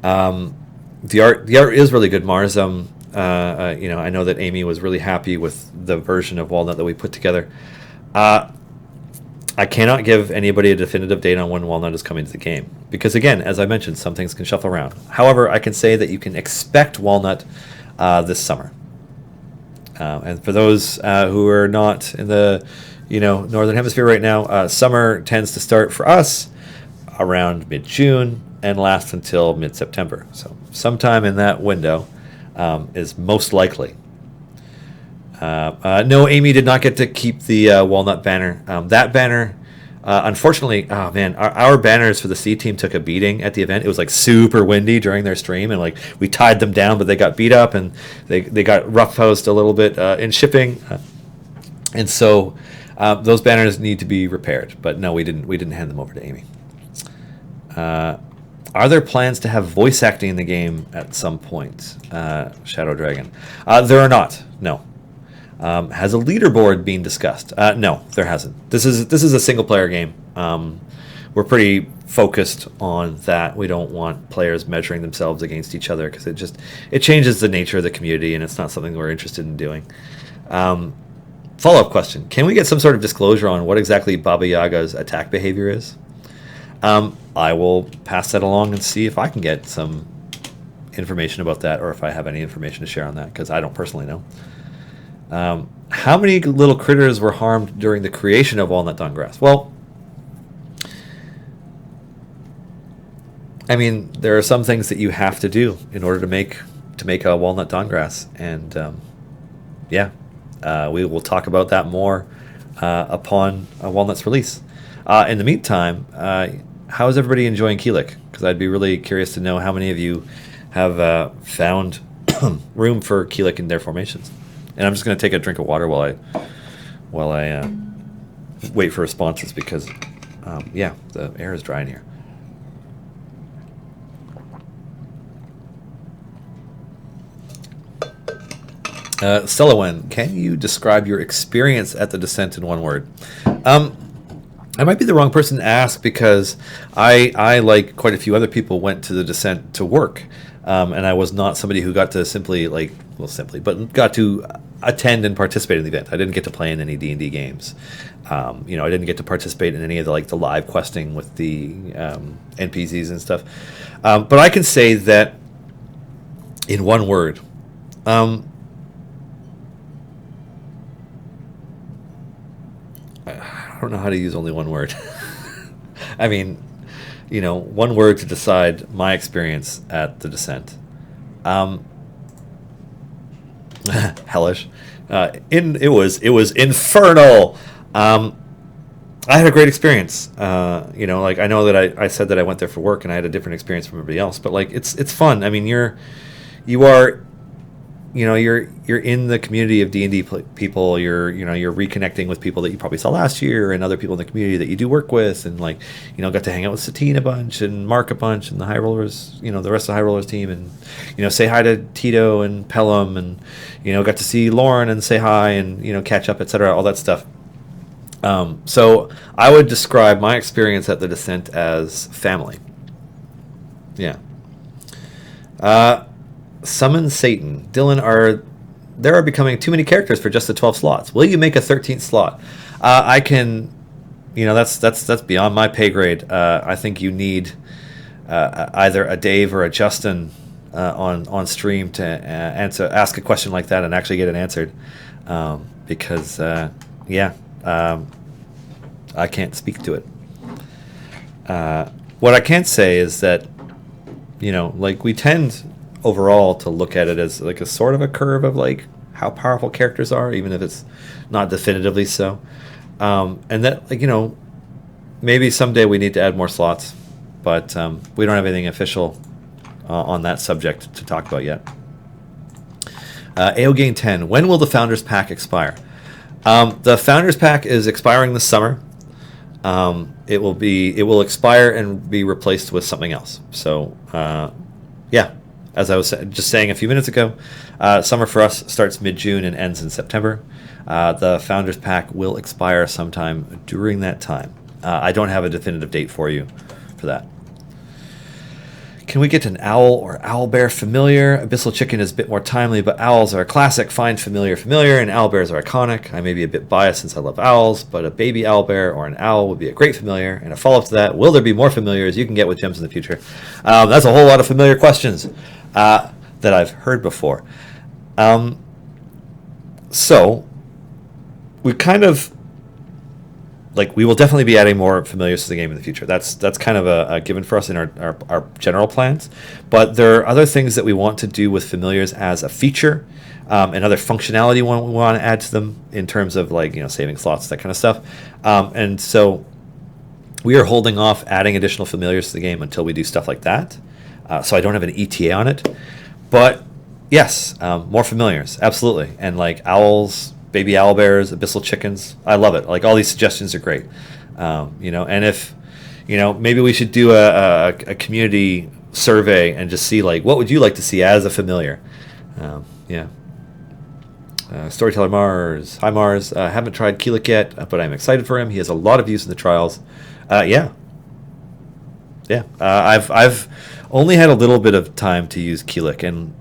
The art is really good, Mars. I know that Amy was really happy with the version of Walnut that we put together. I cannot give anybody a definitive date on when Walnut is coming to the game, because again, as I mentioned, some things can shuffle around. However, I can say that you can expect Walnut this summer. And for those who are not in the northern hemisphere right now, summer tends to start for us around mid-June and last until mid-September. So sometime in that window is most likely. No, Amy did not get to keep the Walnut banner. That banner, unfortunately, our banners for the C team took a beating at the event. It was super windy during their stream, and we tied them down, but they got beat up and they got roughhoused a little bit in shipping, and so those banners need to be repaired. But no, we didn't hand them over to Amy. Are there plans to have voice acting in the game at some point? Shadow Dragon. There are not. No. Has a leaderboard been discussed? No, there hasn't. This is a single player game. We're pretty focused on that. We don't want players measuring themselves against each other, because it changes the nature of the community, and it's not something we're interested in doing. Follow-up question: can we get some sort of disclosure on what exactly Baba Yaga's attack behavior is? I will pass that along and see if I can get some information about that, or if I have any information to share on that, because I don't personally know. How many little critters were harmed during the creation of Walnut Dawngrass? Well, there are some things that you have to do in order to make a Walnut Dawngrass, and we will talk about that more upon Walnut's release. In the meantime, how is everybody enjoying Keelik? Because I'd be really curious to know how many of you have found room for Keelik in their formations. And I'm just going to take a drink of water while I wait for responses, because the air is dry in here. Stellawen, can you describe your experience at the Descent in one word? I might be the wrong person to ask, because I like quite a few other people, went to the Descent to work, and I was not somebody who got to but got to attend and participate in the event. I didn't get to play in any D&D games. I didn't get to participate in any of the live questing with the NPCs and stuff. But I can say that in one word, I don't know how to use only one word. I mean, one word to decide my experience at the Descent. Hellish. It was infernal. I had a great experience. I know that I said that I went there for work and I had a different experience from everybody else, but like it's fun. I mean, you're in the community of D&D people. You're reconnecting with people that you probably saw last year and other people in the community that you do work with, and got to hang out with Satine a bunch and Mark a bunch and the High Rollers, the rest of the High Rollers team, and say hi to Tito and Pelham, and got to see Lauren and say hi and catch up, etc., all that stuff. So I would describe my experience at the Descent as family. Yeah. Summon Satan. Dylan, there are becoming too many characters for just the 12 slots. Will you make a 13th slot? I can, that's beyond my pay grade. I think you need either a Dave or a Justin on stream to ask a question like that and actually get it answered. Because I can't speak to it. What I can say is that, we tend overall to look at it as like a sort of a curve of like how powerful characters are, even if it's not definitively so. And that, maybe someday we need to add more slots, but we don't have anything official on that subject to talk about yet. AOGain 10. When will the Founders Pack expire? The Founders Pack is expiring this summer. It will expire and be replaced with something else. So, as I was just saying a few minutes ago, summer for us starts mid-June and ends in September. The Founders Pack will expire sometime during that time. I don't have a definitive date for you for that. Can we get an owl or owlbear familiar? Abyssal Chicken is a bit more timely, but owls are a classic. Find familiar, and owlbears are iconic. I may be a bit biased since I love owls, but a baby owlbear or an owl would be a great familiar. And a follow-up to that, will there be more familiars you can get with gems in the future? That's a whole lot of familiar questions that I've heard before. So we kind of... we will definitely be adding more familiars to the game in the future. That's kind of a given for us in our general plans. But there are other things that we want to do with familiars as a feature, and other functionality we want to add to them in terms of saving slots, that kind of stuff. And so we are holding off adding additional familiars to the game until we do stuff like that. So I don't have an ETA on it. But yes, more familiars, absolutely. And owls, baby owlbears, abyssal chickens. I love it. All these suggestions are great. And if, maybe we should do a community survey and just see, what would you like to see as a familiar? Storyteller Mars. Hi, Mars. Haven't tried Keelik yet, but I'm excited for him. He has a lot of use in the trials. I've only had a little bit of time to use Keelik, and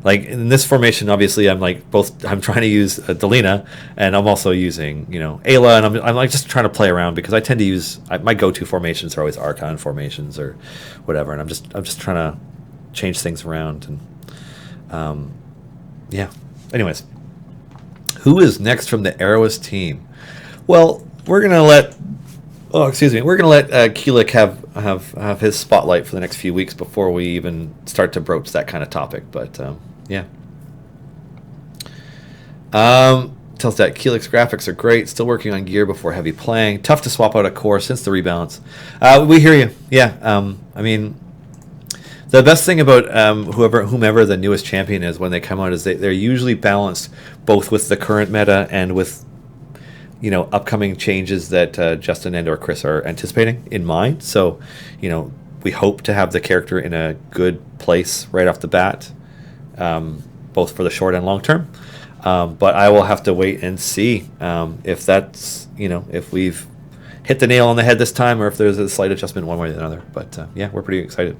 in this formation, obviously, I'm trying to use Delina, and I'm also using, Ayla, and I'm just trying to play around because I tend to use, my go-to formations are always Archon formations or whatever, and I'm just trying to change things around, and Anyways, who is next from the Arrowist team? Well, we're gonna let Keelik have his spotlight for the next few weeks before we even start to broach that kind of topic. But tells that Keelik's graphics are great. Still working on gear before heavy playing. Tough to swap out a core since the rebalance. We hear you. Yeah. I mean, the best thing about whomever the newest champion is when they come out is they're usually balanced both with the current meta and with upcoming changes that Justin and or Chris are anticipating in mind. So, we hope to have the character in a good place right off the bat, both for the short and long term. But I will have to wait and see if that's, if we've hit the nail on the head this time or if there's a slight adjustment one way or another. But we're pretty excited.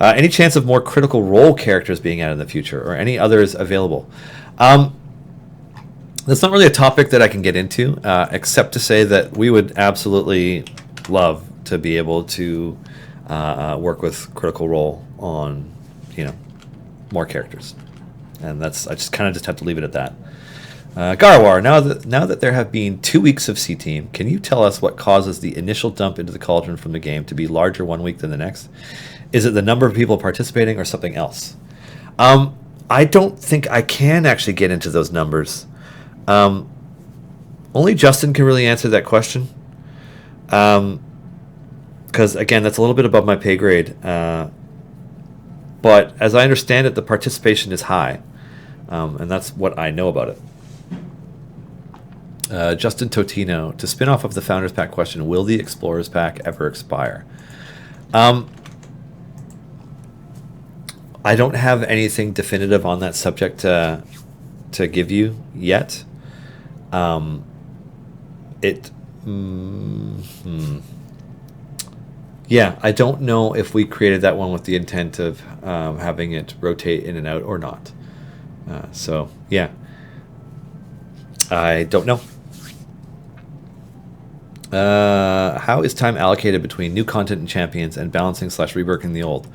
Any chance of more critical role characters being added in the future or any others available? That's not really a topic that I can get into, except to say that we would absolutely love to be able to work with Critical Role on, more characters, and I just have to leave it at that. Garwar, now that there have been 2 weeks of C Team, can you tell us what causes the initial dump into the cauldron from the game to be larger one week than the next? Is it the number of people participating or something else? I don't think I can actually get into those numbers. Only Justin can really answer that question. Because, again, that's a little bit above my pay grade. But as I understand it, the participation is high. And that's what I know about it. Justin Totino, to spin off of the Founders Pack question, will the Explorers Pack ever expire? I don't have anything definitive on that subject to give you yet. Yeah, I don't know if we created that one with the intent of having it rotate in and out or not. So, yeah. I don't know. How is time allocated between new content and champions and balancing / reworking the old?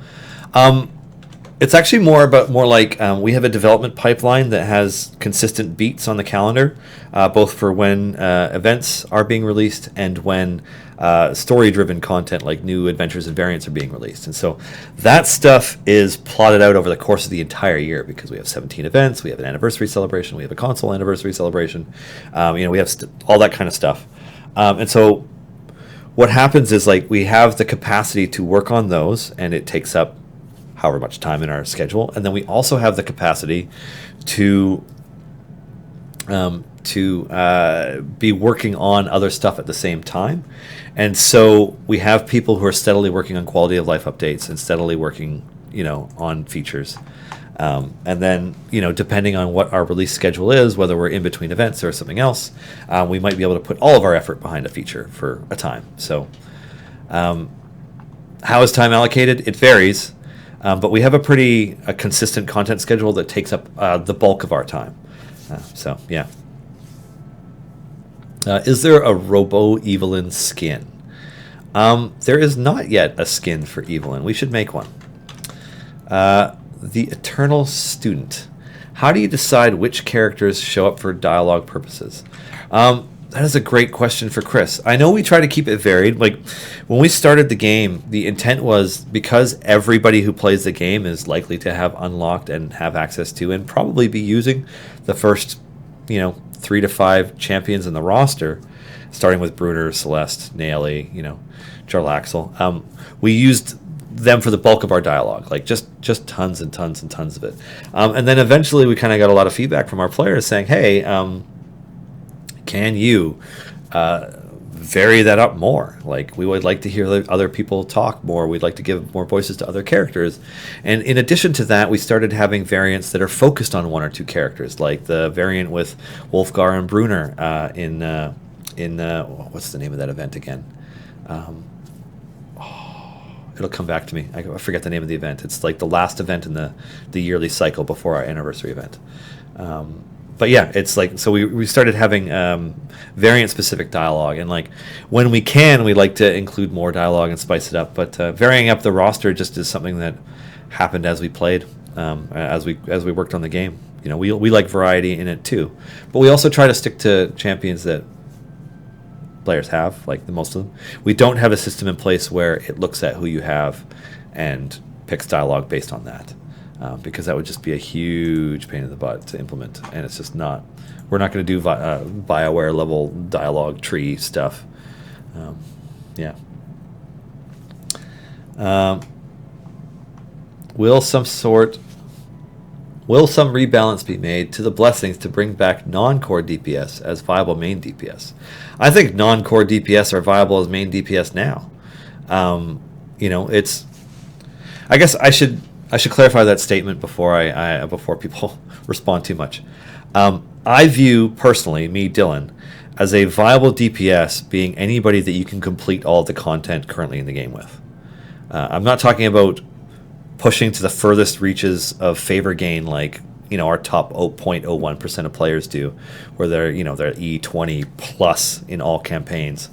It's actually more like we have a development pipeline that has consistent beats on the calendar, both for when events are being released and when story-driven content like new adventures and variants are being released. And so that stuff is plotted out over the course of the entire year because we have 17 events, we have an anniversary celebration, we have a console anniversary celebration, we have all that kind of stuff. And so what happens is like we have the capacity to work on those, and it takes up however much time in our schedule, and then we also have the capacity to be working on other stuff at the same time. And so we have people who are steadily working on quality of life updates and steadily working, on features. And then, depending on what our release schedule is, whether we're in between events or something else, we might be able to put all of our effort behind a feature for a time. So how is time allocated? It varies. But we have a consistent content schedule that takes up the bulk of our time. So, yeah. Is there a Robo Evelyn skin? There is not yet a skin for Evelyn. We should make one. The Eternal Student. How do you decide which characters show up for dialogue purposes? That is a great question for Chris. I know we try to keep it varied. Like, when we started the game, the intent was because everybody who plays the game is likely to have unlocked and have access to and probably be using the first, 3 to 5 champions in the roster, starting with Bruner, Celeste, Naeli, Jarlaxle. We used them for the bulk of our dialogue, like just tons and tons and tons of it. And then eventually we kind of got a lot of feedback from our players saying, hey, can you vary that up more? Like, we would like to hear other people talk more. We'd like to give more voices to other characters. And in addition to that, we started having variants that are focused on one or two characters, like the variant with Wolfgar and Bruner in what's the name of that event again? It'll come back to me. I forget the name of the event. It's like the last event in the yearly cycle before our anniversary event. But yeah, it's like, so we started having variant-specific dialogue, and like when we can, we like to include more dialogue and spice it up. But varying up the roster just is something that happened as we played, as we worked on the game. We like variety in it too, but we also try to stick to champions that players have, like the most of them. We don't have a system in place where it looks at who you have and picks dialogue based on that. Because that would just be a huge pain in the butt to implement, and it's just not. We're not going to do BioWare level dialogue tree stuff. Yeah. Will some rebalance be made to the blessings to bring back non-core DPS as viable main DPS? I think non-core DPS are viable as main DPS now. It's. I guess I should clarify that statement before people respond too much. I view, personally, me, Dylan, as a viable DPS being anybody that you can complete all of the content currently in the game with. I'm not talking about pushing to the furthest reaches of favor gain like our top 0.01% of players do, where they're E20 plus in all campaigns,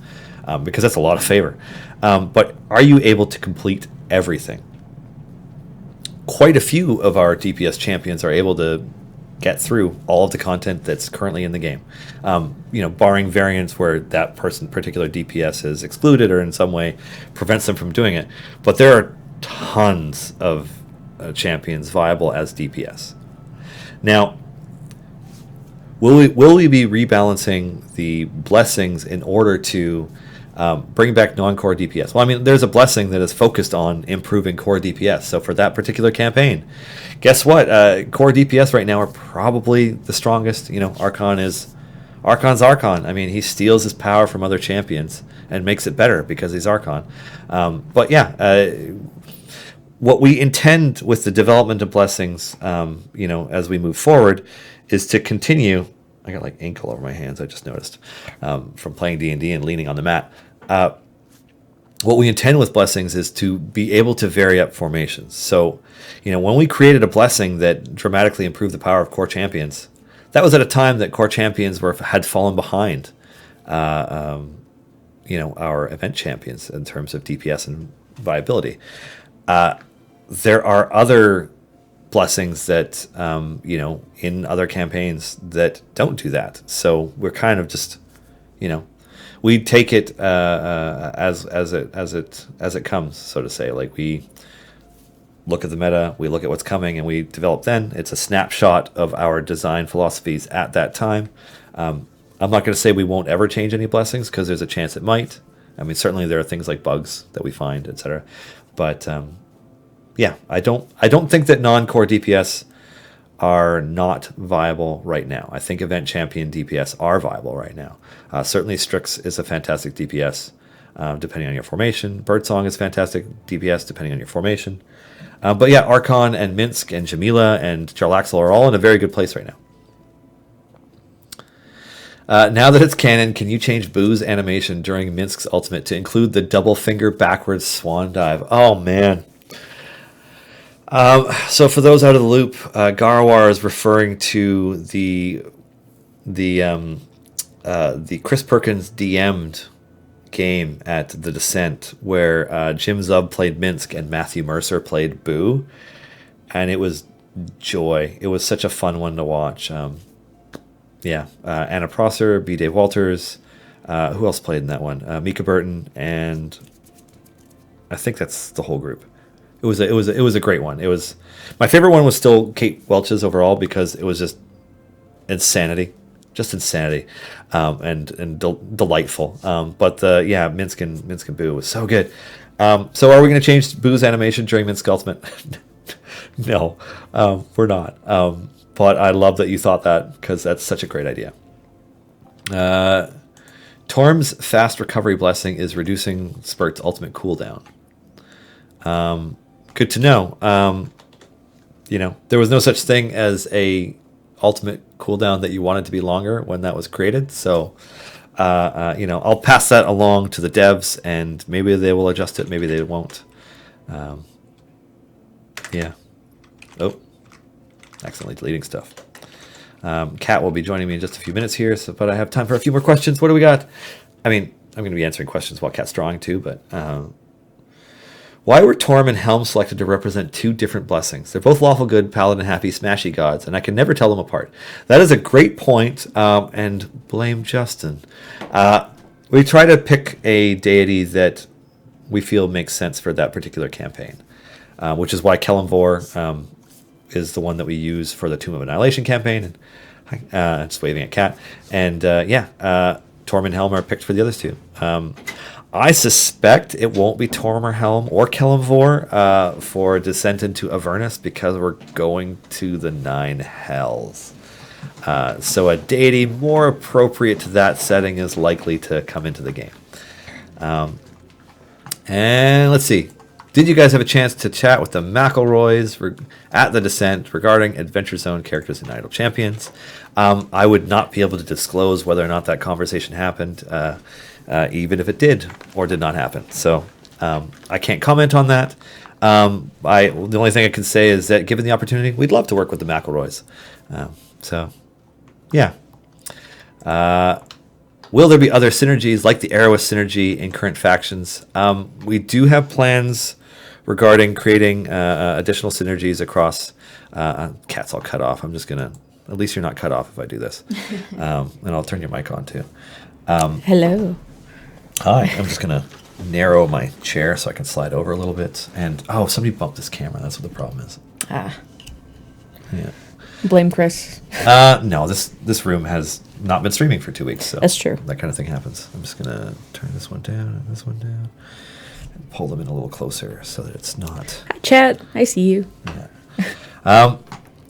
because that's a lot of favor. But are you able to complete everything? Quite a few of our DPS champions are able to get through all of the content that's currently in the game. Barring variants where that particular DPS is excluded or in some way prevents them from doing it. But there are tons of champions viable as DPS. Now, will we be rebalancing the blessings in order to bring back non-core DPS? Well, I mean, there's a blessing that is focused on improving core DPS. So for that particular campaign, guess what? Core DPS right now are probably the strongest. Archon's Archon. I mean, he steals his power from other champions and makes it better because he's Archon. But yeah, what we intend with the development of blessings, as we move forward, is to continue. I got like ink all over my hands, I just noticed, from playing D&D and leaning on the mat. What we intend with blessings is to be able to vary up formations. So, when we created a blessing that dramatically improved the power of core champions, that was at a time that core champions had fallen behind, our event champions in terms of DPS and viability. There are other blessings that, in other campaigns that don't do that. So we're kind of just, we take it as it comes, so to say. Like, we look at the meta, we look at what's coming, and we develop then. It's a snapshot of our design philosophies at that time. I'm not going to say we won't ever change any blessings, because there's a chance it might. I mean, certainly there are things like bugs that we find, etc. But yeah, I don't think that non-core DPS are not viable right now. I think event champion DPS are viable right now. Certainly Strix is a fantastic DPS, depending on your formation. Birdsong is fantastic DPS, depending on your formation. But yeah, Archon and Minsk and Jamila and Jarlaxle are all in a very good place right now. Now that it's canon, can you change Boo's animation during Minsk's ultimate to include the double finger backwards swan dive? Oh, man. So for those out of the loop, Garwar is referring to the Chris Perkins DM'd game at the Descent, where Jim Zub played Minsk and Matthew Mercer played Boo, and it was joy. It was such a fun one to watch. Anna Prosser, B. Dave Walters, who else played in that one? Mika Burton, and I think that's the whole group. It was a great one. It was my favorite one was still Kate Welch's overall, because it was just insanity, and delightful. But Minsk and Boo was so good. So are we going to change Boo's animation during Minsk Ultimate? No, we're not. But I love that you thought that, because that's such a great idea. Torm's fast recovery blessing is reducing Spurt's ultimate cooldown. Good to know. There was no such thing as a ultimate cooldown that you wanted to be longer when that was created. So, I'll pass that along to the devs, and maybe they will adjust it. Maybe they won't. Yeah. Oh, accidentally deleting stuff. Kat will be joining me in just a few minutes here, but I have time for a few more questions. What do we got? I mean, I'm going to be answering questions while Kat's drawing too, but why were Torm and Helm selected to represent two different blessings? They're both lawful good, paladin happy, smashy gods, and I can never tell them apart. That is a great point, and blame Justin. We try to pick a deity that we feel makes sense for that particular campaign, which is why Kelemvor is the one that we use for the Tomb of Annihilation campaign. And just waving at Kat. And Torm and Helm are picked for the others two. I suspect it won't be Torm or Helm or Kelemvor for Descent into Avernus, because we're going to the Nine Hells. So a deity more appropriate to that setting is likely to come into the game. And let's see. Did you guys have a chance to chat with the McElroys at the Descent regarding Adventure Zone characters and Idle Champions? I would not be able to disclose whether or not that conversation happened, even if it did or did not happen. So I can't comment on that. The only thing I can say is that given the opportunity, we'd love to work with the McElroys. Will there be other synergies like the Arrowist synergy in current factions? We do have plans regarding creating additional synergies across. Cat's all cut off. I'm just gonna At least you're not cut off if I do this. And I'll turn your mic on too. Hello. Hi. I'm just going to narrow my chair so I can slide over a little bit. And, somebody bumped this camera. That's what the problem is. Ah. Yeah. Blame Chris. No, this room has not been streaming for 2 weeks. So That's true. That kind of thing happens. I'm just going to turn this one down and this one down. And pull them in a little closer so that it's not... Hi, chat. I see you. Yeah.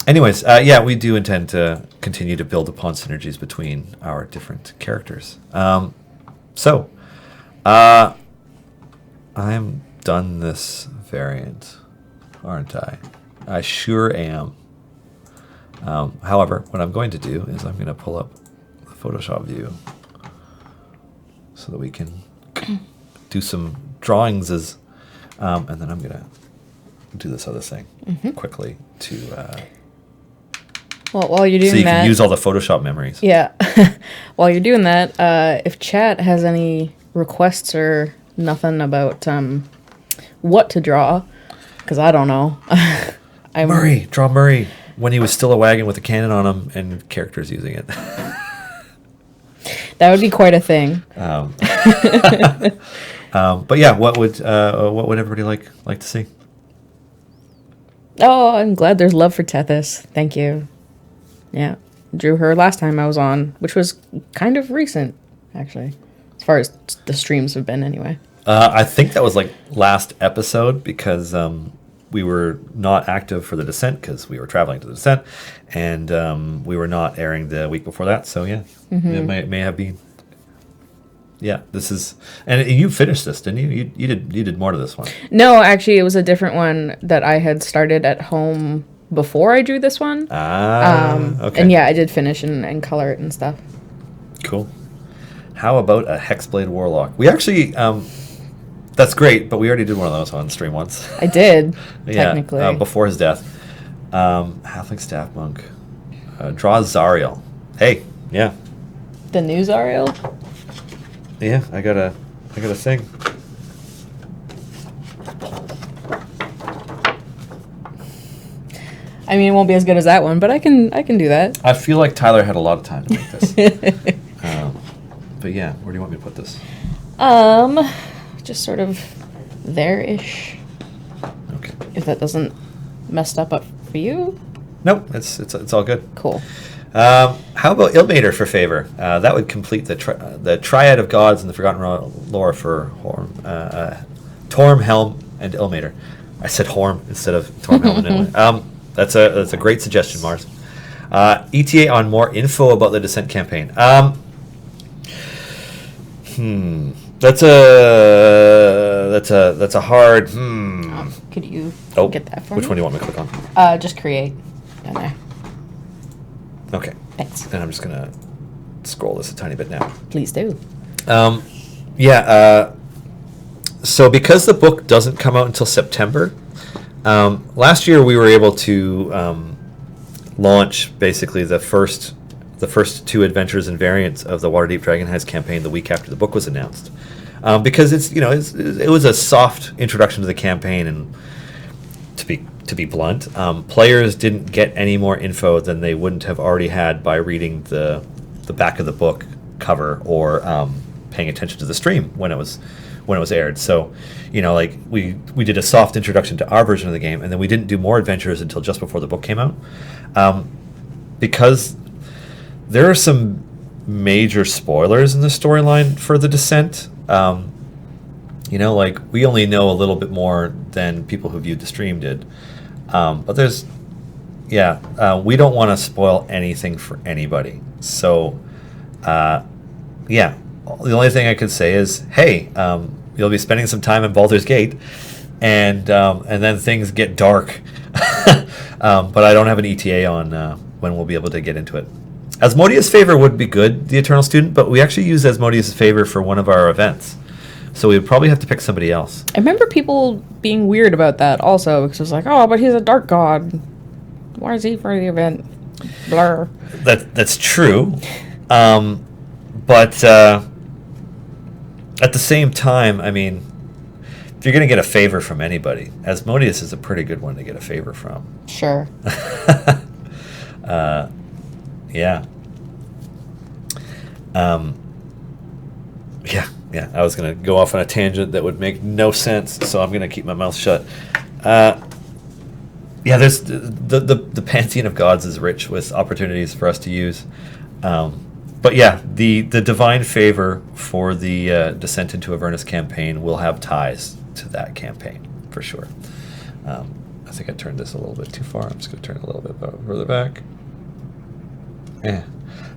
Anyways, we do intend to continue to build upon synergies between our different characters. I'm done this variant, aren't I? I sure am. However, what I'm going to do is I'm going to pull up the Photoshop view so that we can do some drawings and then I'm going to do this other thing quickly to... Well, while you're doing that... So you can use all the Photoshop memories. Yeah. While you're doing that, if chat has any requests or nothing about what to draw, because I don't know. Draw Murray when he was still a wagon with a cannon on him and characters using it. That would be quite a thing. But yeah, what would everybody like to see? Oh, I'm glad there's love for Tethys. Thank you. Yeah. Drew her last time I was on, which was kind of recent, actually. As far as the streams have been, anyway. I think that was like last episode because we were not active for the Descent because we were traveling to the Descent, and we were not airing the week before that. So yeah, it may have been. Yeah, this is, and you finished this, didn't you? You did more to this one. No, actually, it was a different one that I had started at home before I drew this one. Okay. And yeah, I did finish and color it and stuff. Cool. How about a Hex Blade Warlock? We actually, that's great, but we already did one of those on stream once. I did, technically. Before his death. Halfling Staff Monk. Draw Zariel. Hey, yeah. The new Zariel? Yeah, I got a thing. I mean, it won't be as good as that one, but I can do that. I feel like Tyler had a lot of time to make this. But yeah, where do you want me to put this? Just sort of there-ish. Okay. If that doesn't mess up for you. Nope, it's all good. Cool. How about Ilmater for favor? That would complete the triad of gods in the Forgotten lore for Torm, Helm, and Ilmater. I said Horm instead of Torm, Helm, and Ilmater. That's a great suggestion, Mars. ETA on more info about the Descent campaign. That's a hard. Could you get that for me? Which one do you want me to click on? Just create down there. Okay. Thanks. And I'm just gonna scroll this a tiny bit now. Please do. So because the book doesn't come out until September, last year we were able to launch basically the first two adventures and variants of the Waterdeep Dragon Heist campaign the week after the book was announced, because it was a soft introduction to the campaign, and to be blunt, players didn't get any more info than they wouldn't have already had by reading the back of the book cover or paying attention to the stream when it was aired. So, we did a soft introduction to our version of the game, and then we didn't do more adventures until just before the book came out, because there are some major spoilers in the storyline for the Descent. We only know a little bit more than people who viewed the stream did. But we don't want to spoil anything for anybody. So, the only thing I could say is, hey, you'll be spending some time in Baldur's Gate, and then things get dark. But I don't have an ETA on when we'll be able to get into it. Asmodeus' Favor would be good, the Eternal Student, but we actually used Asmodeus' Favor for one of our events. So we would probably have to pick somebody else. I remember people being weird about that also, because it was like, oh, but he's a dark god. Why is he for the event? Blur. That's true. But at the same time, I mean, if you're going to get a favor from anybody, Asmodeus is a pretty good one to get a favor from. Sure. Yeah. Yeah. I was gonna go off on a tangent that would make no sense, so I'm gonna keep my mouth shut. Yeah, there's the pantheon of gods is rich with opportunities for us to use. But yeah, the divine favor for the Descent into Avernus campaign will have ties to that campaign for sure. I think I turned this a little bit too far. I'm just going to turn it a little bit further back. Yeah,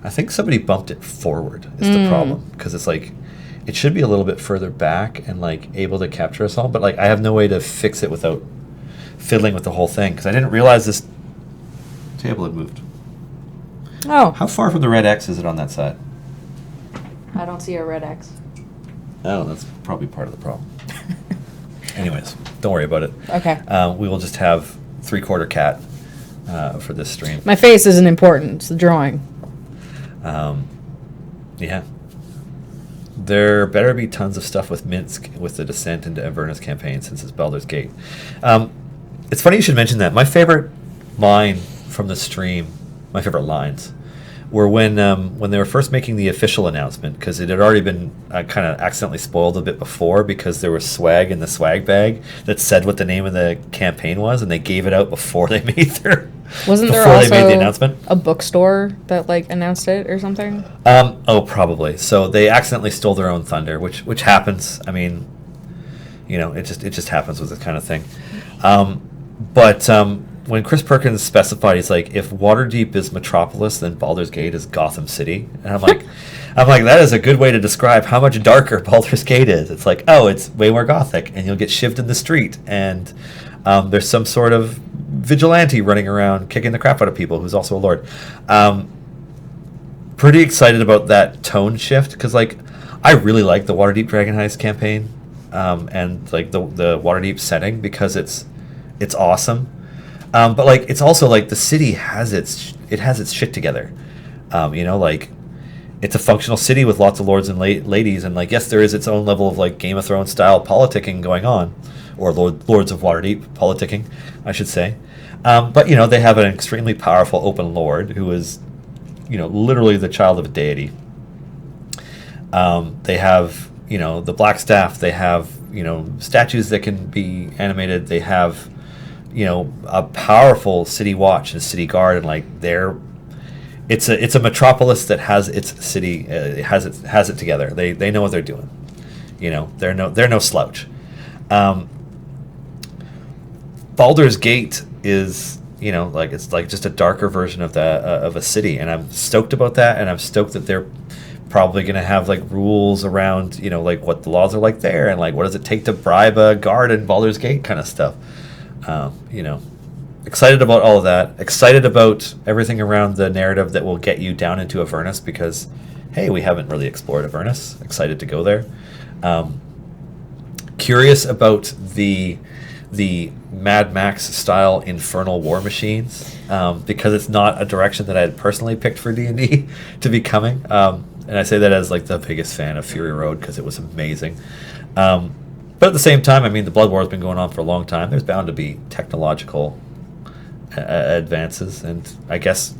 I think somebody bumped it forward is the problem, because it's like it should be a little bit further back and like able to capture us all, but like I have no way to fix it without fiddling with the whole thing, because I didn't realize this table had moved. Oh. How far from the red X is it on that side? I don't see a red X. Oh, that's probably part of the problem. Anyways, don't worry about it. Okay. We will just have 3/4 cat for this stream. My face isn't important. It's the drawing. Yeah. There better be tons of stuff with Minsk with the Descent into Avernus campaign since it's Baldur's Gate. It's funny you should mention that. My favorite line from the stream, my favorite lines, were when they were first making the official announcement, because it had already been kind of accidentally spoiled a bit before, because there was swag in the swag bag that said what the name of the campaign was, and they gave it out before they made their Wasn't there before also they made the announcement. a bookstore that like announced it or something? Oh, probably. So they accidentally stole their own thunder, which happens. I mean, you know, it just happens with this kind of thing. But when Chris Perkins specified, he's like, if Waterdeep is Metropolis, then Baldur's Gate is Gotham City. And I'm like, that is a good way to describe how much darker Baldur's Gate is. It's like, oh, it's way more gothic, and you'll get shivved in the street, and there's some sort of vigilante running around kicking the crap out of people who's also a lord. Pretty excited about that tone shift, because like I really like the Waterdeep Dragon Heist campaign, and like the Waterdeep setting, because it's awesome. But like it's also like the city has its shit together. You know, like it's a functional city with lots of lords and ladies, and like yes, there is its own level of like Game of Thrones style politicking going on, or Lords of Waterdeep politicking, I should say. But you know, they have an extremely powerful open lord who is, you know, literally the child of a deity. They have, you know, the black staff. They have, you know, statues that can be animated. They have, you know, a powerful city watch and city guard, and like it's a metropolis that has its city, has it together. They know what they're doing. You know, they're no slouch. Baldur's Gate is, you know, like it's like just a darker version of of a city, and I'm stoked about that, and I'm stoked that they're probably going to have like rules around, you know, like what the laws are like there, and like what does it take to bribe a guard in Baldur's Gate kind of stuff. You know, excited about all of that. Excited about everything around the narrative that will get you down into Avernus, because, hey, we haven't really explored Avernus. Excited to go there. Curious about the Mad Max style infernal war machines, because it's not a direction that I had personally picked for D&D to be coming. And I say that as like the biggest fan of Fury Road, because it was amazing. But at the same time, I mean, the Blood War has been going on for a long time. There's bound to be technological advances, and I guess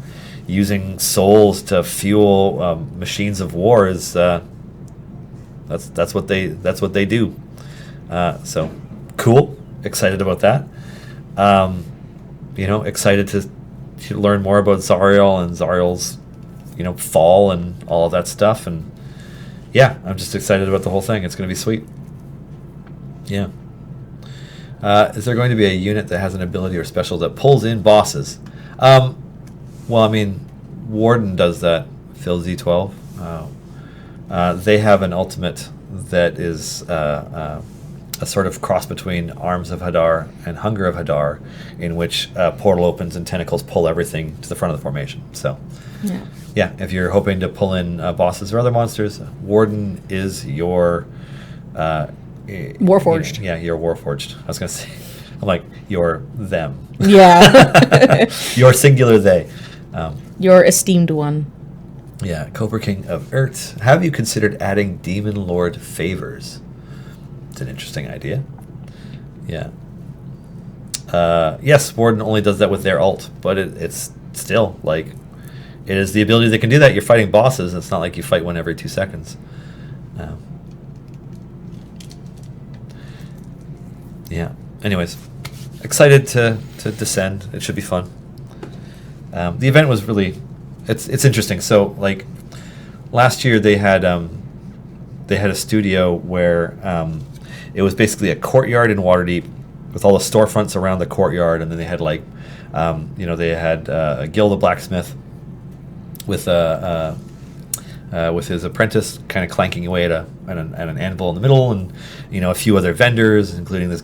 using souls to fuel machines of war is that's what they do. So cool, excited about that. You know, excited to learn more about Zariel and Zariel's, you know, fall and all of that stuff, and yeah, I'm just excited about the whole thing. It's going to be sweet. Yeah. Is there going to be a unit that has an ability or special that pulls in bosses? Well, I mean, Warden does that. Phil Z12. They have an ultimate that is a sort of cross between Arms of Hadar and Hunger of Hadar, in which portal opens and tentacles pull everything to the front of the formation. So, yeah, if you're hoping to pull in bosses or other monsters, Warden is your Warforged. Yeah, you're Warforged. I was going to say, I'm like, you're them. Yeah. Your singular they. Your esteemed one. Yeah, Cobra King of Ert. Have you considered adding Demon Lord favors? It's an interesting idea. Yeah. Yes, Warden only does that with their ult, but it's still like, it is the ability that can do that. You're fighting bosses. It's not like you fight one every 2 seconds. Yeah. Anyways, excited to descend. It should be fun. The event was really, it's interesting. So like last year they had a studio where it was basically a courtyard in Waterdeep with all the storefronts around the courtyard, and then they had like they had a Gil the blacksmith with his apprentice kind of clanking away at an anvil in the middle, and a few other vendors, including this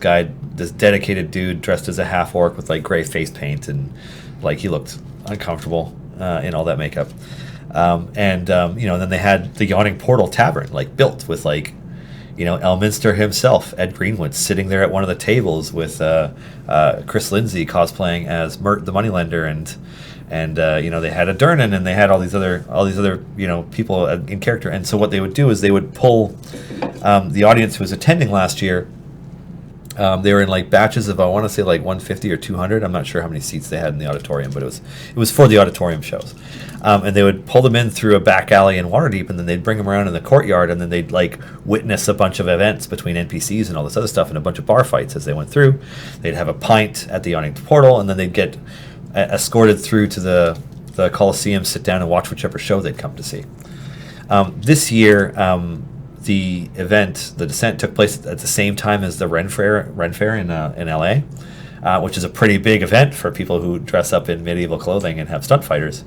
dedicated dude dressed as a half orc with like gray face paint, and like he looked uncomfortable in all that makeup. And then they had the Yawning Portal Tavern like built with like Elminster himself, Ed Greenwood, sitting there at one of the tables with Chris Lindsay cosplaying as Mert the Moneylender, and they had a Durnan, and they had all these other people in character. And so what they would do is they would pull the audience who was attending last year. They were in like batches of, I want to say like 150 or 200. I'm not sure how many seats they had in the auditorium, but it was for the auditorium shows. And they would pull them in through a back alley in Waterdeep, and then they'd bring them around in the courtyard, and then they'd like witness a bunch of events between NPCs and all this other stuff, and a bunch of bar fights as they went through. They'd have a pint at the Yawning Portal, and then they'd get escorted through to the Coliseum, sit down and watch whichever show they'd come to see. This year, the event, the descent, took place at the same time as the Ren Fair in LA, which is a pretty big event for people who dress up in medieval clothing and have stunt fighters.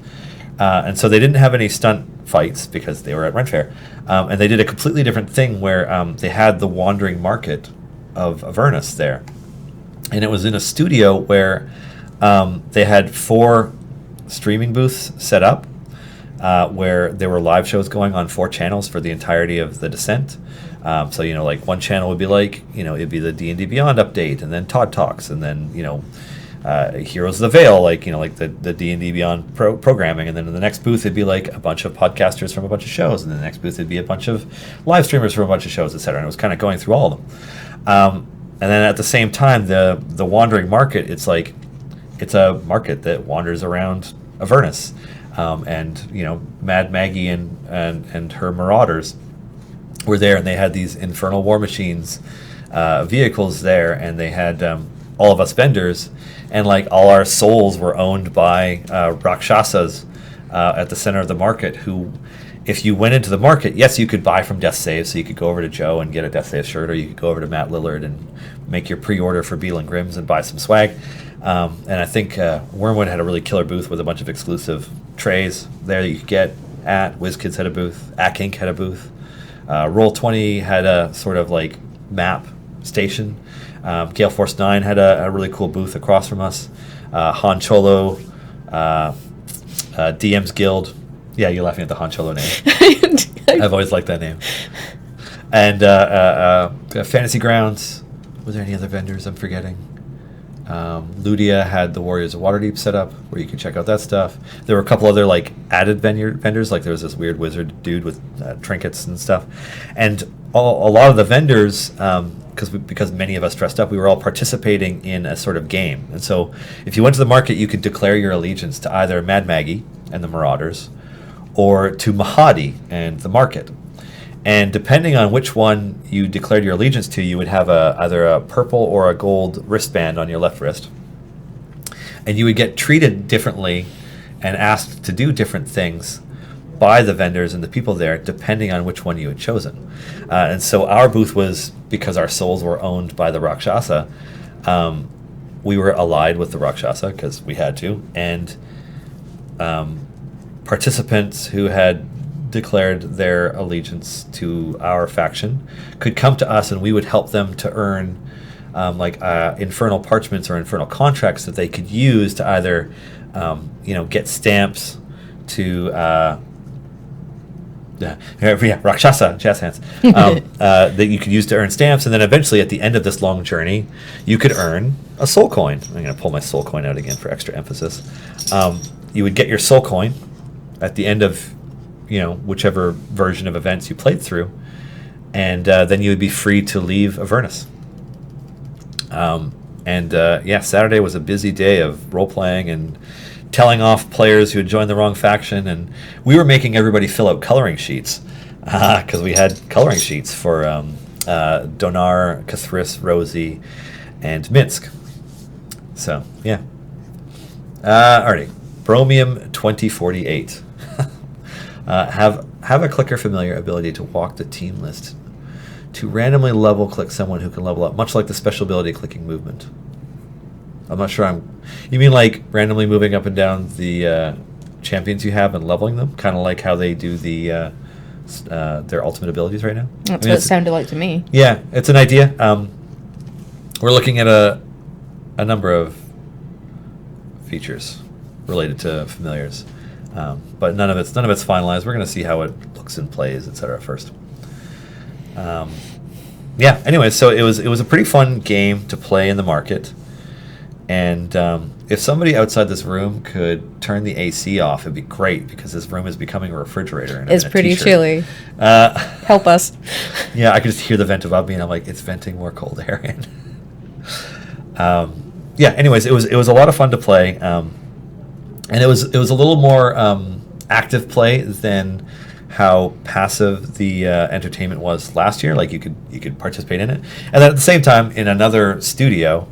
And so they didn't have any stunt fights because they were at Ren Fair. And they did a completely different thing where they had the Wandering Market of Avernus there. And it was in a studio where they had 4 streaming booths set up, where there were live shows going on 4 channels for the entirety of the descent. So like one channel would be like it'd be the D&D Beyond update, and then Todd Talks, and then Heroes of the Veil, like the D&D Beyond programming, and then in the next booth it'd be like a bunch of podcasters from a bunch of shows, and then the next booth it'd be a bunch of live streamers from a bunch of shows, etc. And it was kind of going through all of them. And then at the same time, the Wandering Market, it's a market that wanders around Avernus. And Mad Maggie and her marauders were there, and they had these infernal war machines vehicles there, and they had all of us vendors, and like all our souls were owned by Rakshasas at the center of the market, who, if you went into the market, yes, you could buy from Death Save, so you could go over to Joe and get a Death Save shirt, or you could go over to Matt Lillard and make your pre-order for Beal and Grimm's and buy some swag. And I think Wormwood had a really killer booth with a bunch of exclusive trays there that you could get at. WizKids had a booth. Ack Inc. had a booth. Roll20 had a sort of like map station. Gale Force 9 had a really cool booth across from us. Han Cholo, DM's Guild. Yeah, you're laughing at the Han Cholo name. I've always liked that name. And Fantasy Grounds. Was there any other vendors I'm forgetting? Ludia had the Warriors of Waterdeep set up where you can check out that stuff. There were a couple other like added vendors, like there was this weird wizard dude with trinkets and stuff. And a lot of the vendors, because many of us dressed up, we were all participating in a sort of game. And so if you went to the market, you could declare your allegiance to either Mad Maggie and the Marauders, or to Mahadi and the market. And depending on which one you declared your allegiance to, you would have either a purple or a gold wristband on your left wrist. And you would get treated differently and asked to do different things by the vendors and the people there, depending on which one you had chosen. And so our booth was, because our souls were owned by the Rakshasa, we were allied with the Rakshasa because we had to. And participants who had declared their allegiance to our faction could come to us, and we would help them to earn infernal parchments or infernal contracts that they could use to either get stamps to Rakshasa jazz hands that you could use to earn stamps, and then eventually at the end of this long journey you could earn a soul coin. I'm going to pull my soul coin out again for extra emphasis. You would get your soul coin at the end of whichever version of events you played through, and then you would be free to leave Avernus. Saturday was a busy day of role-playing and telling off players who had joined the wrong faction, and we were making everybody fill out coloring sheets because we had coloring sheets for Donar, Cathris, Rosie, and Minsk. So yeah. Alrighty, Bromium 2048. Have a clicker familiar ability to walk the team list to randomly level click someone who can level up, much like the special ability clicking movement. I'm not sure you mean like randomly moving up and down the champions you have and leveling them, kind of like how they do the their ultimate abilities right now? That's what it sounded like to me. Yeah, it's an idea. We're looking at a number of features related to familiars, but none of it's finalized. We're going to see how it looks and plays, etc. first. Yeah. Anyway, so it was a pretty fun game to play in the market, and if somebody outside this room could turn the AC off, it'd be great, because this room is becoming a refrigerator. And it's pretty chilly. Help us. Yeah, I could just hear the vent above me, and I'm like, it's venting more cold air in. Yeah. Anyways, it was a lot of fun to play, and it was a little more active play than how passive the entertainment was last year. Like you could participate in it, and then at the same time, in another studio,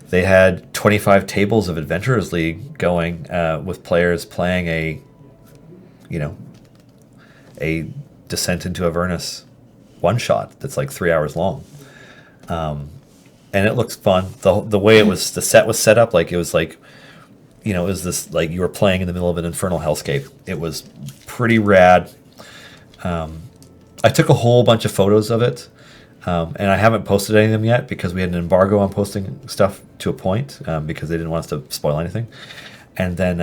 they had 25 tables of Adventurers League going with players playing a Descent into Avernus one shot that's like 3 hours long. And it looks fun. The way the set was set up, like it was like, it was this, like you were playing in the middle of an infernal hellscape. It was pretty rad. I took a whole bunch of photos of it, and I haven't posted any of them yet because we had an embargo on posting stuff to a point, because they didn't want us to spoil anything. And then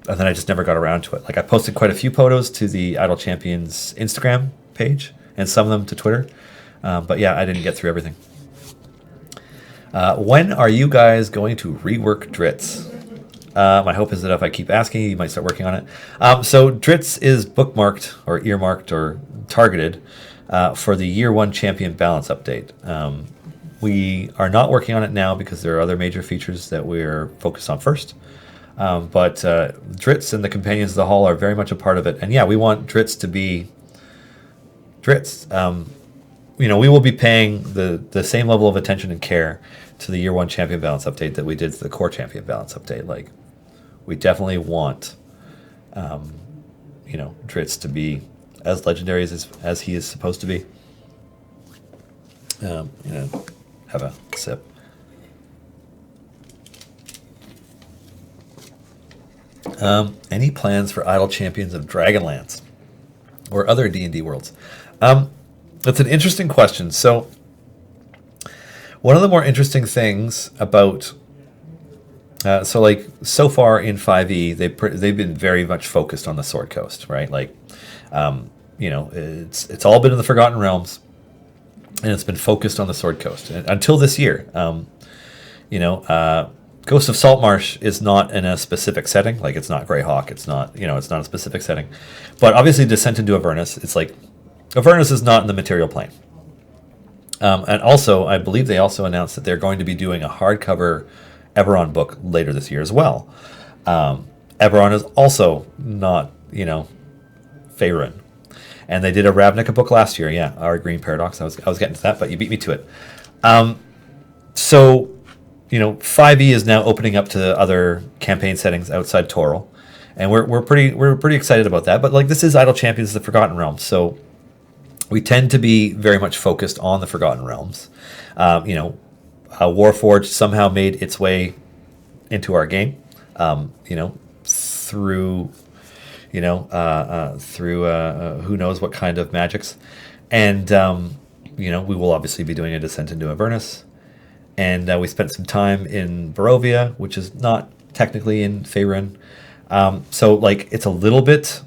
I just never got around to it. Like I posted quite a few photos to the Idle Champions Instagram page and some of them to Twitter, but yeah, I didn't get through everything. When are you guys going to rework Dritz? My hope is that if I keep asking, you might start working on it. So Dritz is bookmarked or earmarked or targeted for the Year 1 Champion Balance update. We are not working on it now because there are other major features that we're focused on first. But Dritz and the Companions of the Hall are very much a part of it. And yeah, we want Dritz to be Dritz. We will be paying the same level of attention and care to the Year 1 Champion Balance update that we did to the Core Champion Balance update. Like, we definitely want, Dritz to be as legendary as he is supposed to be. Have a sip. Any plans for Idle Champions of Dragonlance or other D&D worlds? That's an interesting question. So, one of the more interesting things about so far in 5e, they've been very much focused on the Sword Coast, right? Like, it's all been in the Forgotten Realms, and it's been focused on the Sword Coast until this year. Ghost of Saltmarsh is not in a specific setting. Like, it's not Greyhawk. It's not it's not a specific setting. But obviously, Descent into Avernus, it's like Avernus is not in the material plane. And also, I believe they also announced that they're going to be doing a hardcover Eberron book later this year as well. Eberron is also not, Faerun. And they did a Ravnica book last year, yeah, Our Green Paradox. I was getting to that, but you beat me to it. So, 5e is now opening up to other campaign settings outside Toril. And we're pretty excited about that. But like, this is Idle Champions of the Forgotten Realms, so we tend to be very much focused on the Forgotten Realms. Warforged somehow made its way into our game, through who knows what kind of magics. And, we will obviously be doing a Descent into Avernus. And we spent some time in Barovia, which is not technically in Faerun. So, like, it's a little bit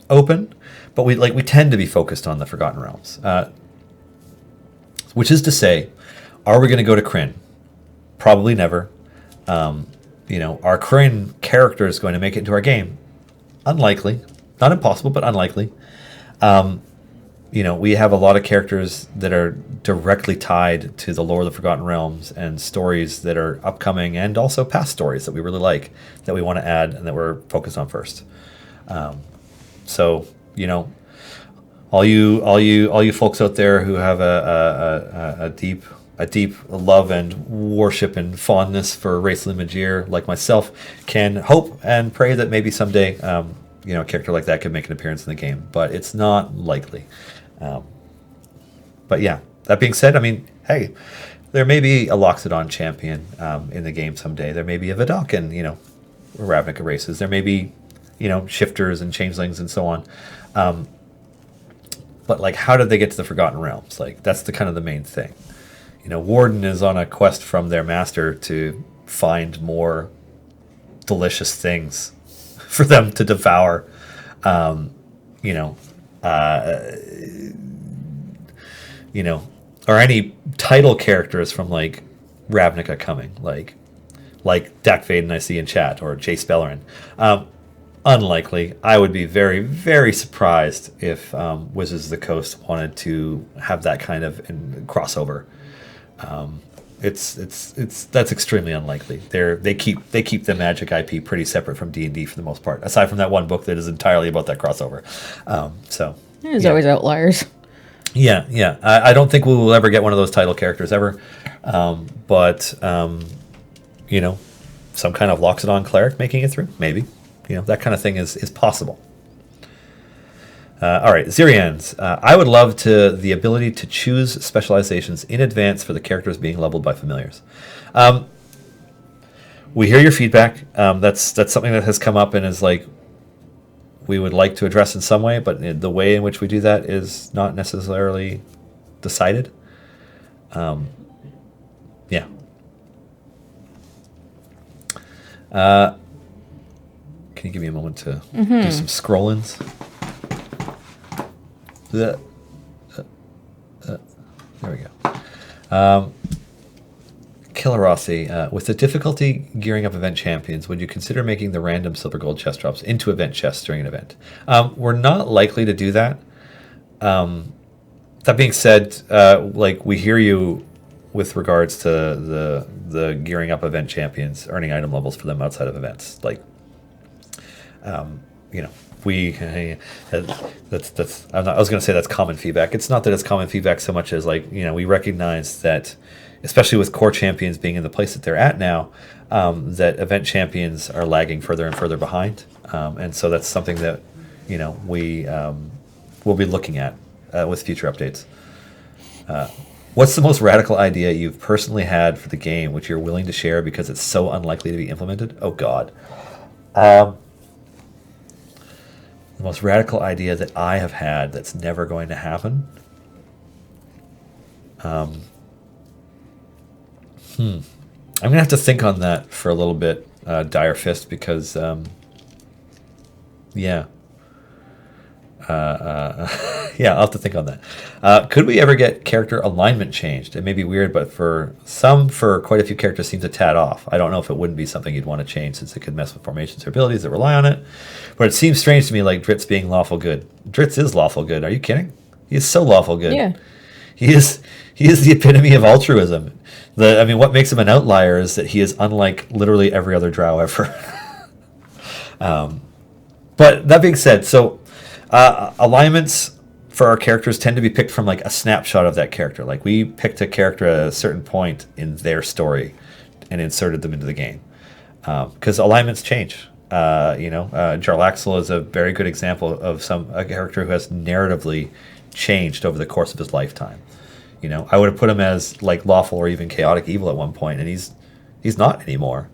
open, but we tend to be focused on the Forgotten Realms. Which is to say, are we going to go to Kryn? Probably never. Our Kryn character is going to make it into our game. Unlikely. Not impossible, but unlikely. we have a lot of characters that are directly tied to the lore of the Forgotten Realms and stories that are upcoming and also past stories that we really like that we want to add and that we're focused on first. So, all you folks out there who have a deep love and worship and fondness for Raceland Majir, like myself, can hope and pray that maybe someday, a character like that could make an appearance in the game, but it's not likely. But yeah, that being said, I mean, hey, there may be a Loxodon champion in the game someday. There may be a Vidalcan, Ravnica races. There may be, shifters and changelings and so on. But like, how did they get to the Forgotten Realms? Like, that's the kind of the main thing. Warden is on a quest from their master to find more delicious things for them to devour. Or any title characters from like Ravnica coming, like Dak Vaden I see in chat, or Jace Bellerin. Unlikely. I would be very, very surprised if Wizards of the Coast wanted to have that kind of crossover. That's extremely unlikely. They keep the Magic IP pretty separate from D&D for the most part, aside from that one book that is entirely about that crossover. There's always outliers. Yeah. I don't think we will ever get one of those title characters ever, but some kind of Loxodon cleric making it through, maybe. That kind of thing is possible. All right, Zirians. I would love the ability to choose specializations in advance for the characters being leveled by familiars. We hear your feedback. That's something that has come up and is like we would like to address in some way, but the way in which we do that is not necessarily decided. Yeah. Can you give me a moment to do some scrollings? There we go. Killer Rossi, with the difficulty gearing up event champions, would you consider making the random silver gold chest drops into event chests during an event? We're not likely to do that. That being said, we hear you with regards to the gearing up event champions, earning item levels for them outside of events. I was going to say that's common feedback. It's not that it's common feedback so much as we recognize that, especially with core champions being in the place that they're at now, that event champions are lagging further and further behind, and so that's something that we will be looking at with future updates. What's the most radical idea you've personally had for the game, which you're willing to share because it's so unlikely to be implemented? Oh God. The most radical idea that I have had that's never going to happen. I'm gonna have to think on that for a little bit, Dire Fist, because yeah, I'll have to think on that. Could we ever get character alignment changed? It may be weird, but for quite a few characters seems a tad off. I don't know if it wouldn't be something you'd want to change, since it could mess with formations or abilities that rely on it. But it seems strange to me, like Dritz being lawful good. Dritz is lawful good. Are you kidding? He is so lawful good. Yeah. He is the epitome of altruism. What makes him an outlier is that he is unlike literally every other drow ever. But that being said, so alignments for our characters tend to be picked from a snapshot of that character. Like, we picked a character at a certain point in their story and inserted them into the game, because alignments change. Jarlaxle is a very good example of a character who has narratively changed over the course of his lifetime. I would have put him as lawful or even chaotic evil at one point, and he's not anymore.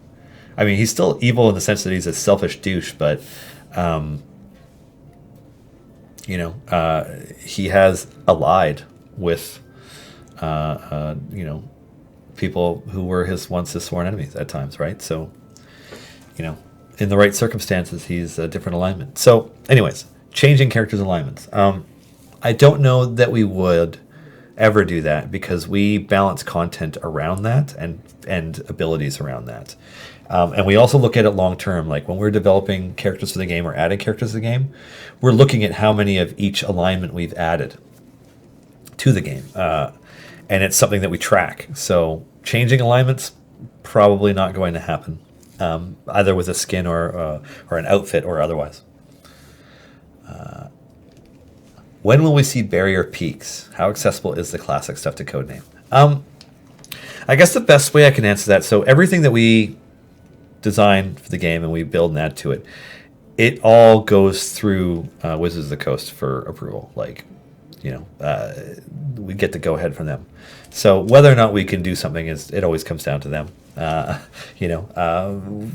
He's still evil in the sense that he's a selfish douche, but he has allied with people who were once his sworn enemies at times, right? So in the right circumstances, he's a different alignment. So anyways, changing characters' alignments. I don't know that we would ever do that, because we balance content around that and abilities around that. And we also look at it long term. Like, when we're developing characters for the game or adding characters to the game, we're looking at how many of each alignment we've added. to the game, and it's something that we track. So changing alignments probably not going to happen, either with a skin or an outfit or otherwise. When will we see barrier peaks? How accessible is the classic stuff to Codename? I guess the best way I can answer that, so everything that we design for the game and we build and add to it, it all goes through Wizards of the Coast for approval. Like, we get the go-ahead from them. So whether or not we can do something, it always comes down to them.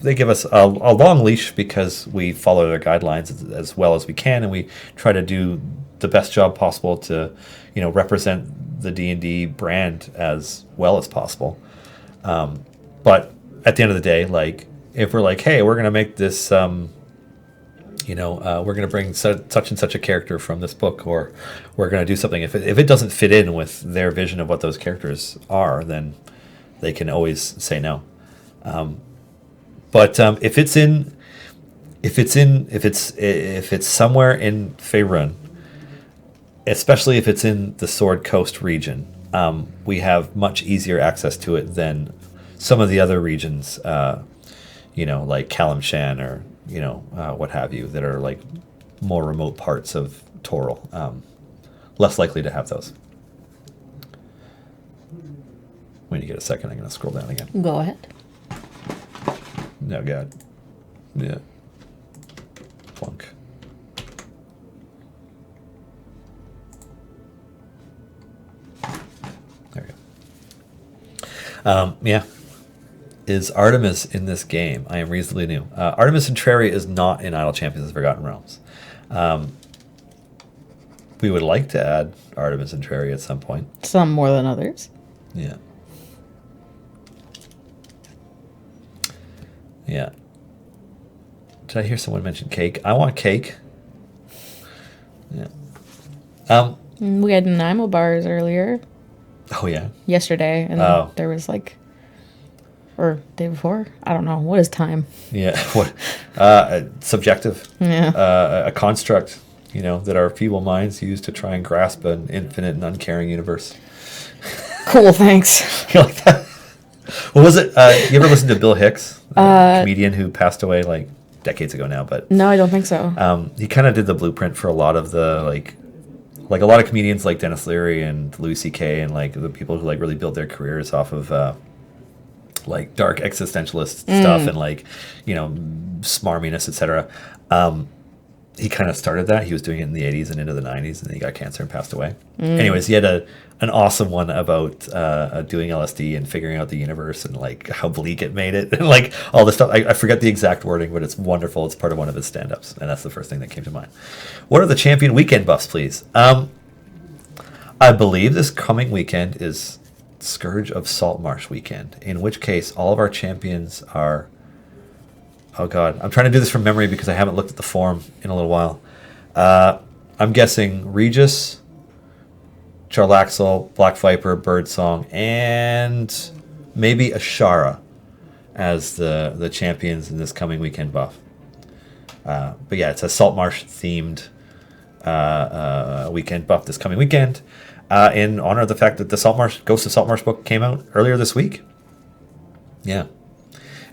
They give us a long leash because we follow their guidelines as well as we can, and we try to do the best job possible to, represent the D&D brand as well as possible. But at the end of the day, like, if we're like, hey, we're going to make this, we're going to bring such and such a character from this book, or we're going to do something. If it doesn't fit in with their vision of what those characters are, then they can always say no. But if it's somewhere in Faerun, especially if it's in the Sword Coast region, we have much easier access to it than some of the other regions, like Kalimshan or what have you, that are like more remote parts of Toril. Less likely to have those. When you get a second, I'm going to scroll down again. Go ahead. No, God. Yeah. Plunk. There we go. Yeah. Is Artemis in this game? I am reasonably new. Artemis Entreri is not in Idle Champions of the Forgotten Realms. We would like to add Artemis Entreri at some point. Some more than others. Yeah. Yeah. Did I hear someone mention cake? I want cake. Yeah. We had Nanaimo bars earlier. Oh, yeah. Yesterday, and there was or day before. I don't know. What is time? Yeah. What? Subjective. Yeah. A construct, that our feeble minds use to try and grasp an infinite and uncaring universe. Cool. Thanks. You like that? What was it? You ever listen to Bill Hicks, a comedian who passed away like decades ago now? But no, I don't think so. He kind of did the blueprint for a lot of the like a lot of comedians like Dennis Leary and Louis C.K. and like the people who like really built their careers off of like dark existentialist stuff and like smarminess, etc. He kind of started that. He was doing it in the 80s and into the 90s, and then he got cancer and passed away. Anyways, he had an awesome one about doing LSD and figuring out the universe and like how bleak it made it and like all this stuff. I forget the exact wording, but it's wonderful. It's part of one of his stand-ups, and that's the first thing that came to mind. What are the champion weekend buffs, please? I believe this coming weekend is Scourge of Saltmarsh weekend, in which case all of our champions are... Oh, God. I'm trying to do this from memory because I haven't looked at the form in a little while. I'm guessing Regis, Charlaxle, Black Viper, Birdsong, and maybe Ashara as the champions in this coming weekend buff. But yeah, it's a Saltmarsh-themed weekend buff this coming weekend in honor of the fact that the Ghost of Saltmarsh book came out earlier this week. Yeah.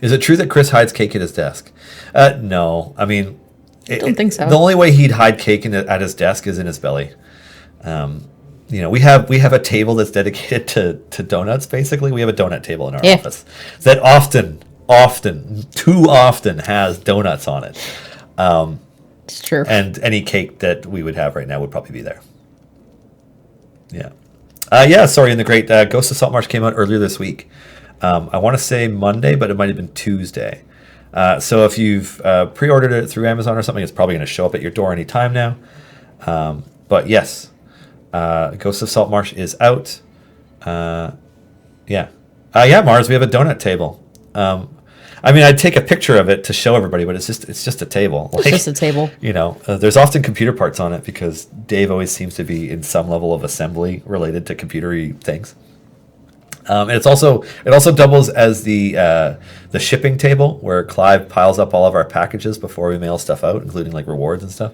Is it true that Chris hides cake at his desk? No. I mean... I don't think so. The only way he'd hide cake at his desk is in his belly. We have a table that's dedicated to donuts, basically. We have a donut table in our office that too often has donuts on it. It's true. And any cake that we would have right now would probably be there. Yeah. Sorry, and the great Ghost of Saltmarsh came out earlier this week. I want to say Monday, but it might have been Tuesday. So if you've pre-ordered it through Amazon or something, it's probably going to show up at your door any time now. But yes, Ghost of Saltmarsh is out. Mars, we have a donut table. I'd take a picture of it to show everybody, but it's just a table. It's just a table. There's often computer parts on it because Dave always seems to be in some level of assembly related to computery things. And it also doubles as the shipping table where Clive piles up all of our packages before we mail stuff out, including like rewards and stuff.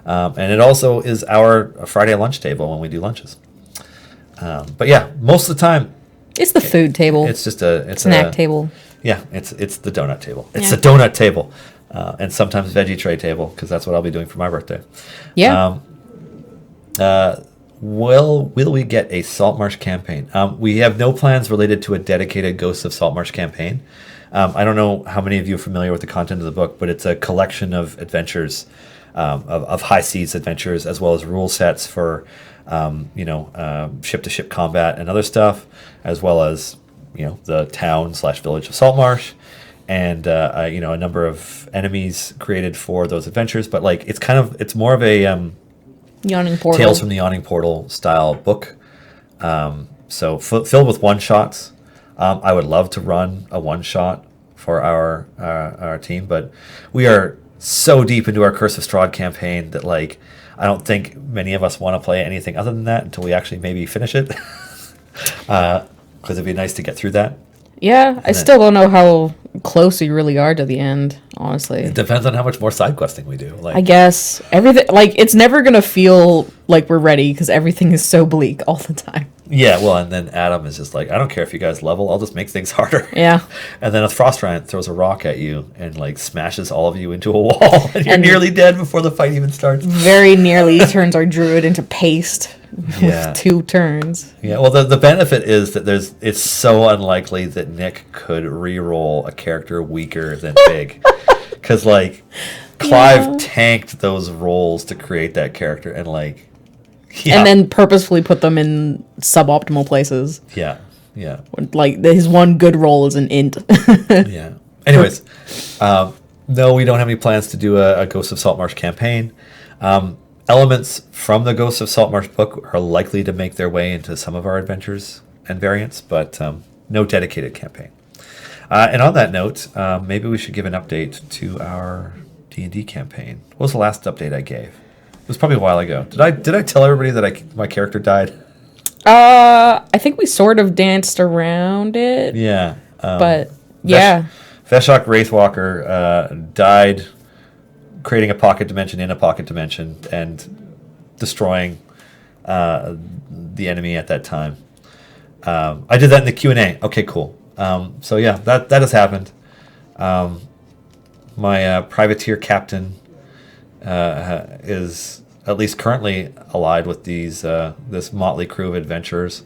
And it also is our Friday lunch table when we do lunches. But yeah, most of the time, It's the food table. it's just a snack table. Yeah, it's the donut table. It's Yeah. the donut table, and sometimes veggie tray table because that's what I'll be doing for my birthday. Yeah. Will we get a Saltmarsh campaign? We have no plans related to a dedicated Ghosts of Saltmarsh campaign. I don't know how many of you are familiar with the content of the book, but it's a collection of adventures, of high seas adventures, as well as rule sets for, ship-to-ship combat and other stuff, as well as, the town/village of Saltmarsh, and a number of enemies created for those adventures. But like, it's more of a Yawning Portal. Tales from the Yawning Portal style book. So filled with one-shots. I would love to run a one-shot for our team, but we are so deep into our Curse of Strahd campaign that like I don't think many of us want to play anything other than that until we actually maybe finish it. Because it'd be nice to get through that. Yeah, I still don't know how close we really are to the end, honestly. It depends on how much more side questing we do. Like, I guess everything, like, it's never gonna feel like we're ready because everything is so bleak all the time. yeah, well, and then Adam is just like, I don't care if you guys level, I'll just make things harder. Yeah. And then a frost giant throws a rock at you and like smashes all of you into a wall, and you're nearly dead before the fight even starts. Very nearly turns our druid into paste Yeah. with 2 turns. Yeah, well, the benefit is that it's so unlikely that Nick could re-roll a character weaker than Big. Because, like, Clive tanked those rolls to create that character, and, like... Yeah. And then purposefully put them in suboptimal places. Yeah. Like, his one good roll is an int. Yeah. Anyways, no, we don't have any plans to do a Ghost of Saltmarsh campaign. Elements from the Ghost of Saltmarsh book are likely to make their way into some of our adventures and variants, but no dedicated campaign. And on that note, maybe we should give an update to our D&D campaign. What was the last update I gave? It was probably a while ago. Did I tell everybody that my character died? I think we sort of danced around it. Yeah. But, yeah. Veshok Wraithwalker died creating a pocket dimension in a pocket dimension and destroying the enemy at that time. I did that in the Q&A. Okay, cool. So yeah, that has happened. My privateer captain is at least currently allied with this motley crew of adventurers,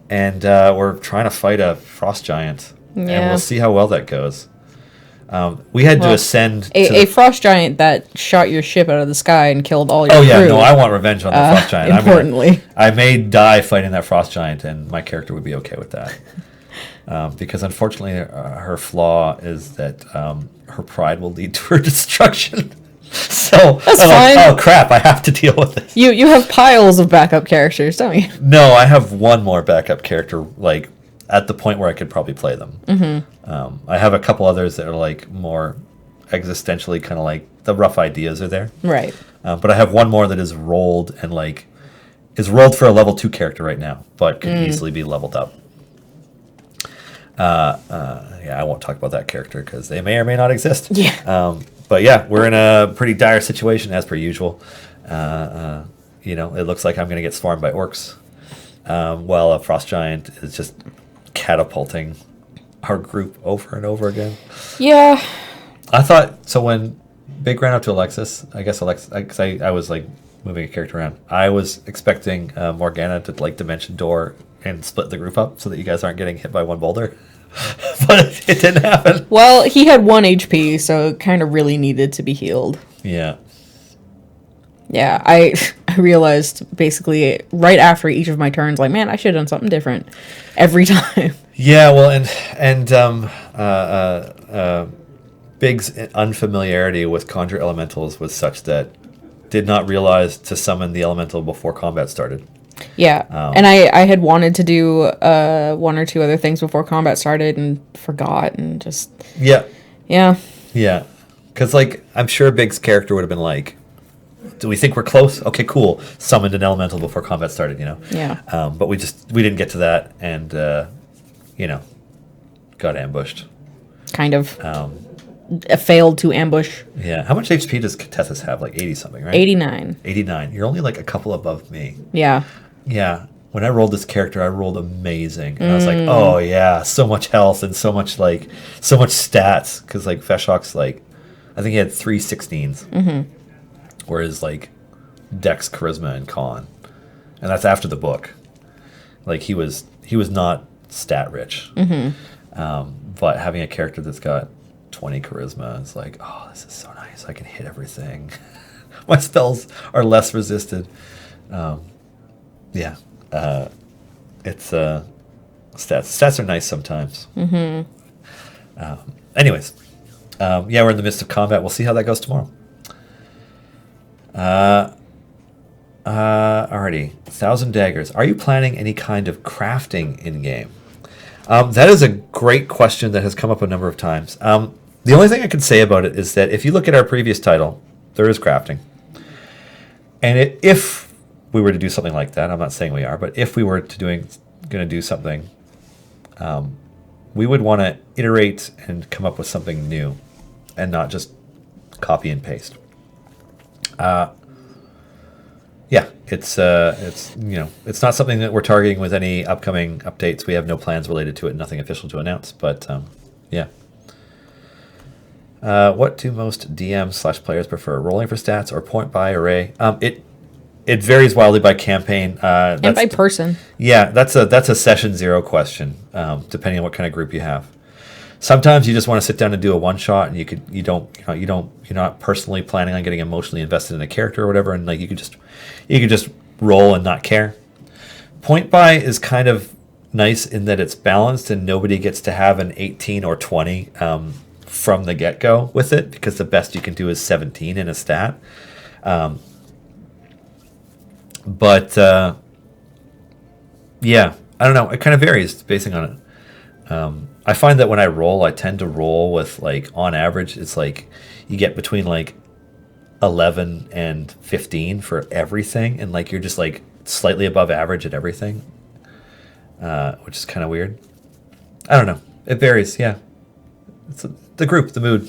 and we're trying to fight a frost giant, and we'll see how well that goes. We had to ascend a frost giant that shot your ship out of the sky and killed all your crew. crew. No, I want revenge on the frost giant. Importantly. I may die fighting that frost giant, and my character would be okay with that. Because unfortunately, her flaw is that her pride will lead to her destruction. So that's fine. Oh crap! I have to deal with this. You have piles of backup characters, don't you? No, I have one more backup character, like at the point where I could probably play them. Mm-hmm. I have a couple others that are like more existentially kind of like the rough ideas are there. Right. But I have one more that is rolled and like is rolled for a level 2 character right now, but could easily be leveled up. Yeah, I won't talk about that character because they may or may not exist. Yeah. But yeah, we're in a pretty dire situation as per usual. It looks like I'm going to get swarmed by orcs, while a frost giant is just catapulting our group over and over again. Yeah. I thought so when Big ran up to Alexis. I guess because I was like moving a character around. I was expecting Morgana to like dimension door and split the group up so that you guys aren't getting hit by one boulder. But it didn't happen. Well, he had 1 HP, so it kind of really needed to be healed. Yeah. Yeah, I realized basically right after each of my turns, like, man, I should have done something different every time. Yeah, well, and Big's unfamiliarity with conjure elementals was such that did not realize to summon the elemental before combat started. Yeah, and I had wanted to do 1 or 2 other things before combat started and forgot and just... Yeah. Yeah. Yeah, because, like, I'm sure Big's character would have been like, do we think we're close? Okay, cool. Summoned an elemental before combat started, Yeah. But we didn't get to that and, got ambushed. Kind of. Failed to ambush. Yeah. How much HP does Tethys have? Like 80-something, right? 89. 89. You're only like a couple above me. Yeah. Yeah. when I rolled this character, I rolled amazing. And I was like, oh yeah, so much health and so much stats. Because like Feshhawk's like, I think he had 3 16s. Whereas like Dex, Charisma, and Con. And that's after the book. Like he was not stat rich. But having a character that's got 20 charisma is like, oh, this is so nice. I can hit everything. My spells are less resisted. Yeah. It's stats are nice sometimes. Anyways, yeah, we're in the midst of combat. We'll see how that goes tomorrow. Alrighty. 1,000 daggers. Are you planning any kind of crafting in game? That is a great question that has come up a number of times. The only thing I can say about it is that if you look at our previous title, there is crafting. And if we were to do something like that, I'm not saying we are, but if we were going to do something, we would want to iterate and come up with something new and not just copy and paste. Yeah, it's not something that we're targeting with any upcoming updates. We have no plans related to it, nothing official to announce, but yeah. What do most DMs/players prefer, rolling for stats or point by array? It varies wildly by campaign. And by person. Yeah, that's a session 0 question, depending on what kind of group you have. Sometimes you just want to sit down and do a one shot, and you're not personally planning on getting emotionally invested in a character or whatever, and like you could just roll and not care. Point by is kind of nice in that it's balanced, and nobody gets to have an 18 or 20 from the get go with it, because the best you can do is 17 in a stat. But yeah, I don't know. It kind of varies basing on it. I find that when I roll, I tend to roll with, like, on average, it's like you get between like 11 and 15 for everything, and like you're just like slightly above average at everything, which is kind of weird. I don't know. It varies. Yeah, it's the group, the mood.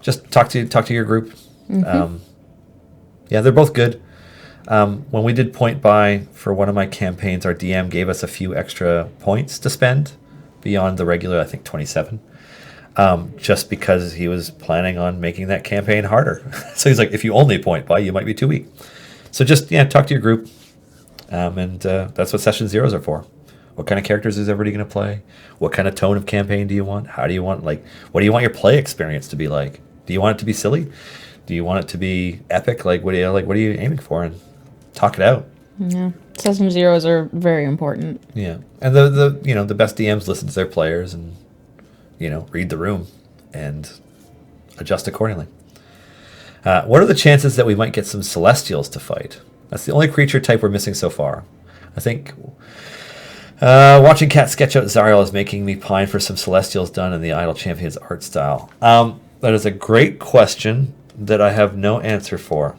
Just talk to your group. Yeah, they're both good. When we did point by for one of my campaigns, our DM gave us a few extra points to spend beyond the regular, I think 27, just because he was planning on making that campaign harder. So he's like, if you only point by, you might be too weak. So just talk to your group, and that's what session 0s are for. What kind of characters is everybody going to play? What kind of tone of campaign do you want? How do you want, like, what do you want your play experience to be like? Do you want it to be silly? Do you want it to be epic? Like, what are you aiming for? And talk it out. Yeah, session 0s are very important. Yeah, and the best DMs listen to their players and read the room and adjust accordingly. What are the chances that we might get some Celestials to fight? That's the only creature type we're missing so far. I think watching Kat sketch out Zariel is making me pine for some Celestials done in the Idle Champions art style. That is a great question that I have no answer for.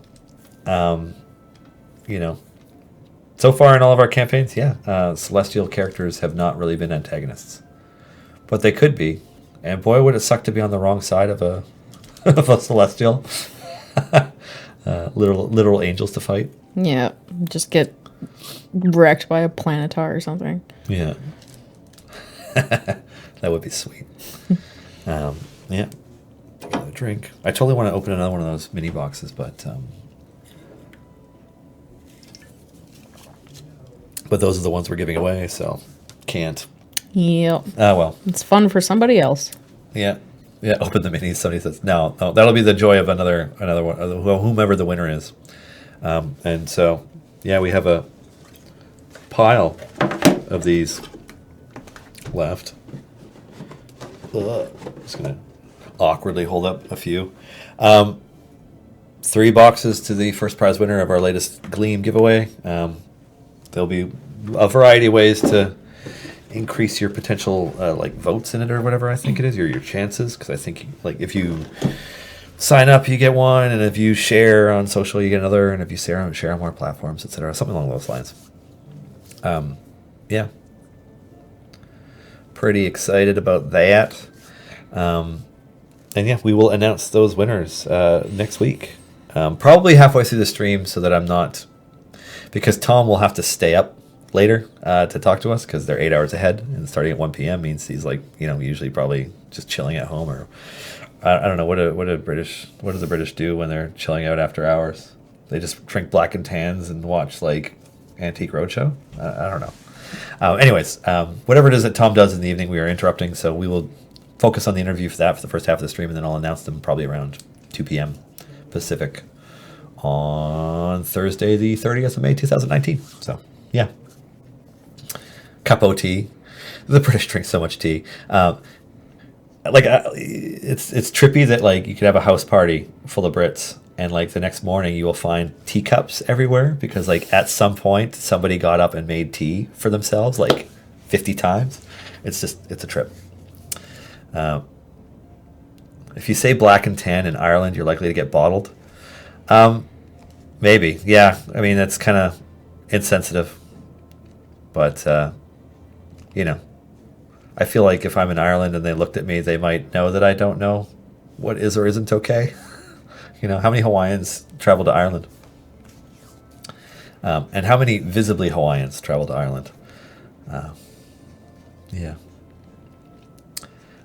So far in all of our campaigns, Celestial characters have not really been antagonists, but they could be. And boy, would it suck to be on the wrong side of a Celestial. Literal angels to fight. Yeah, just get wrecked by a Planetar or something. Yeah, that would be sweet. Yeah, take another drink. I totally want to open another one of those mini boxes, but those are the ones we're giving away, so can't. Yep. Oh, well. It's fun for somebody else. Yeah. Yeah, open the minis. Somebody says, no, that'll be the joy of another one, whomever the winner is. And so, yeah, we have a pile of these left. Just going to awkwardly hold up a few. 3 boxes to the first prize winner of our latest Gleam giveaway. There'll be a variety of ways to increase your potential like votes in it or whatever I think it is, or your chances, because I think like if you sign up you get one, and if you share on social you get another, and if you share on more platforms, etc., something along those lines. Yeah, pretty excited about that. And yeah, we will announce those winners next week, probably halfway through the stream, so that I'm not, because Tom will have to stay up later to talk to us because they're 8 hours ahead, and starting at 1 p.m. means he's like, usually probably just chilling at home, or I don't know what does the British do when they're chilling out after hours? They just drink black and tans and watch like Antique Roadshow. I don't know. Anyways, whatever it is that Tom does in the evening, we are interrupting, so we will focus on the interview for the first half of the stream, and then I'll announce them probably around 2 p.m. Pacific on Thursday, the 30th of May, 2019. So, yeah. Cup o' tea. The British drink so much tea. It's trippy that like you could have a house party full of Brits, and like the next morning you will find teacups everywhere because like at some point somebody got up and made tea for themselves like 50 times. It's a trip. If you say black and tan in Ireland, you're likely to get bottled. Maybe, yeah. I mean, that's kind of insensitive. But, I feel like if I'm in Ireland and they looked at me, they might know that I don't know what is or isn't okay. How many Hawaiians travel to Ireland? And how many visibly Hawaiians travel to Ireland? Yeah.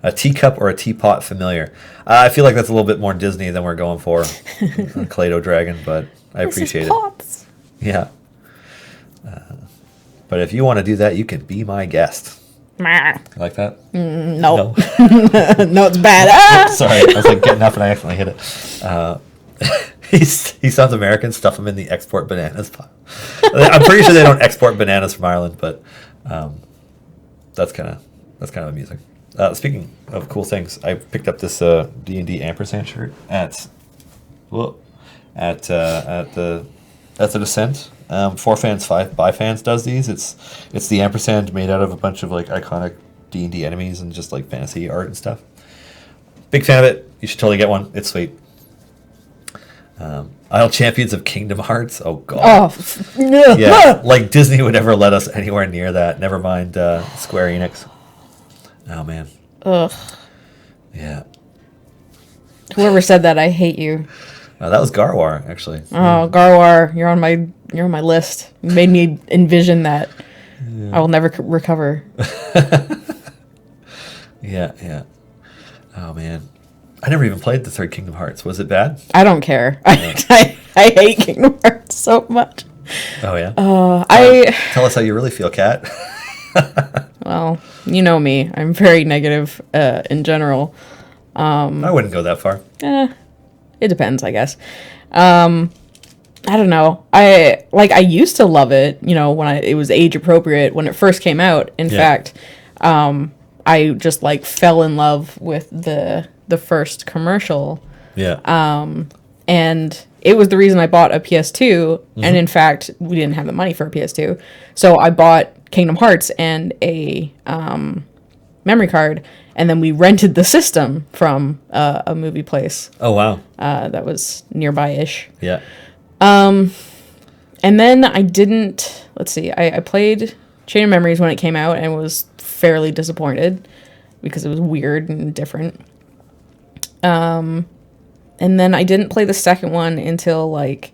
A teacup or a teapot familiar? I feel like that's a little bit more Disney than we're going for. A Kaleido Dragon, but I appreciate it. Pots. Yeah. But if you want to do that, you can be my guest. Meh. You like that? No. No, it's bad. Ah! Sorry, I was like getting up and I accidentally hit it. He sounds American. Stuff him in the export bananas pile. I'm pretty sure they don't export bananas from Ireland, but that's kind of amusing. Speaking of cool things, I picked up this D&D Ampersand shirt at the Descent. 4 Fans 5 by Fans does these. It's the Ampersand made out of a bunch of like iconic D&D enemies and just like fantasy art and stuff. Big fan of it. You should totally get one. It's sweet. Isle Champions of Kingdom Hearts. Oh god. Oh. Yeah, like Disney would never let us anywhere near that. Never mind Square Enix. Oh man. Ugh. Yeah. Whoever said that, I hate you. That was Garwar, actually. Oh, Garwar, you're on my list. You made me envision that. Yeah. I will never recover. Yeah. Oh man, I never even played the third Kingdom Hearts. Was it bad? I don't care. Yeah. I hate Kingdom Hearts so much. Oh yeah. Tell us how you really feel, Kat. Well, you know me. I'm very negative in general. I wouldn't go that far. It depends, I guess. I don't know. I used to love it, when it was age appropriate when it first came out. In fact, I just like fell in love with the first commercial. Yeah. And it was the reason I bought a PS2. Mm-hmm. And in fact, we didn't have the money for a PS2. So I bought Kingdom Hearts and a memory card. And then we rented the system from a movie place. Oh, wow. That was nearby-ish. Yeah. And then I didn't... Let's see. I played Chain of Memories when it came out and was fairly disappointed because it was weird and different. And then I didn't play the second one until, like,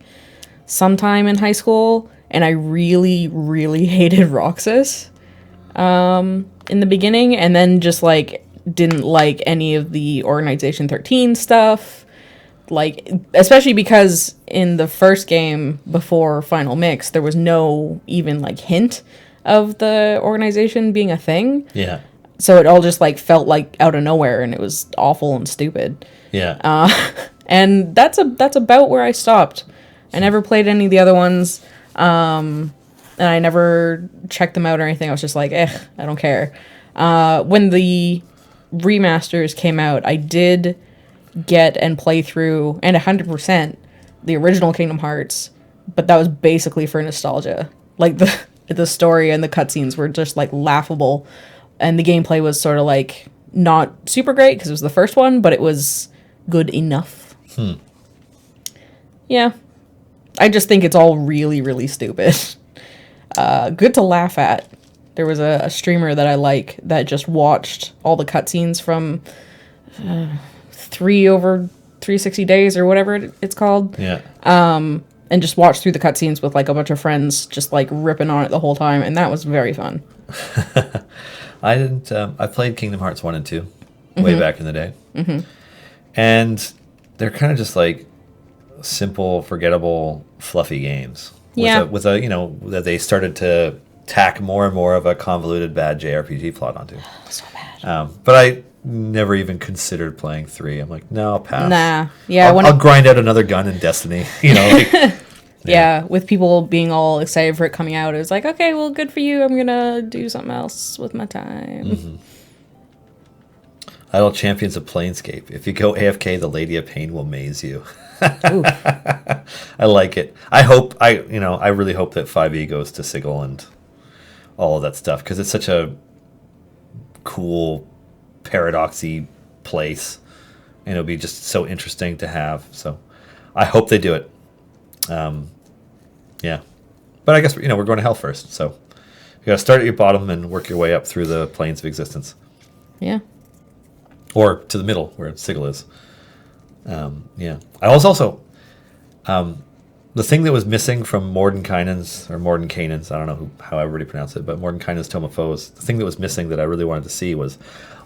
sometime in high school. And I really, really hated Roxas in the beginning. And then just, like... didn't like any of the Organization 13 stuff, like especially because in the first game before Final Mix there was no even like hint of the organization being a thing. Yeah. So it all just like felt like out of nowhere and it was awful and stupid. Yeah. And that's about where I stopped. I never played any of the other ones. And I never checked them out or anything. I was just like, I don't care. When the remasters came out, I did get and play through and 100% the original Kingdom Hearts, but that was basically for nostalgia. Like the story and the cutscenes were just like laughable, and the gameplay was sort of like not super great because it was the first one, but it was good enough. Yeah, I just think it's all really, really stupid. Good to laugh at. There was a streamer that I like that just watched all the cutscenes from 3 over 360 days or whatever it's called. Yeah. And and just watched through the cutscenes with like a bunch of friends, just like ripping on it the whole time, and that was very fun. I didn't. I played Kingdom Hearts 1 and 2 way back in the day, and they're kind of just like simple, forgettable, fluffy games. With a that they started to tack more and more of a convoluted bad JRPG plot onto. So bad. But I never even considered playing 3. I'm like, no, I'll pass. Nah. Yeah. I'll grind out another gun in Destiny. Yeah, with people being all excited for it coming out, it was like, okay, well, good for you. I'm gonna do something else with my time. Idle Champions of Planescape. If you go AFK, the Lady of Pain will maze you. I like it. I really hope that 5e goes to Sigil and all of that stuff, because it's such a cool, paradoxy place, and it'll be just so interesting to have. So I hope they do it. Yeah, but I guess we're going to hell first, so you got to start at your bottom and work your way up through the planes of existence. Yeah, or to the middle where Sigil is. Yeah, I was also the thing that was missing from Mordenkainen's, I don't know how everybody pronounce it, but Mordenkainen's Tome of Foes. The thing that was missing that I really wanted to see was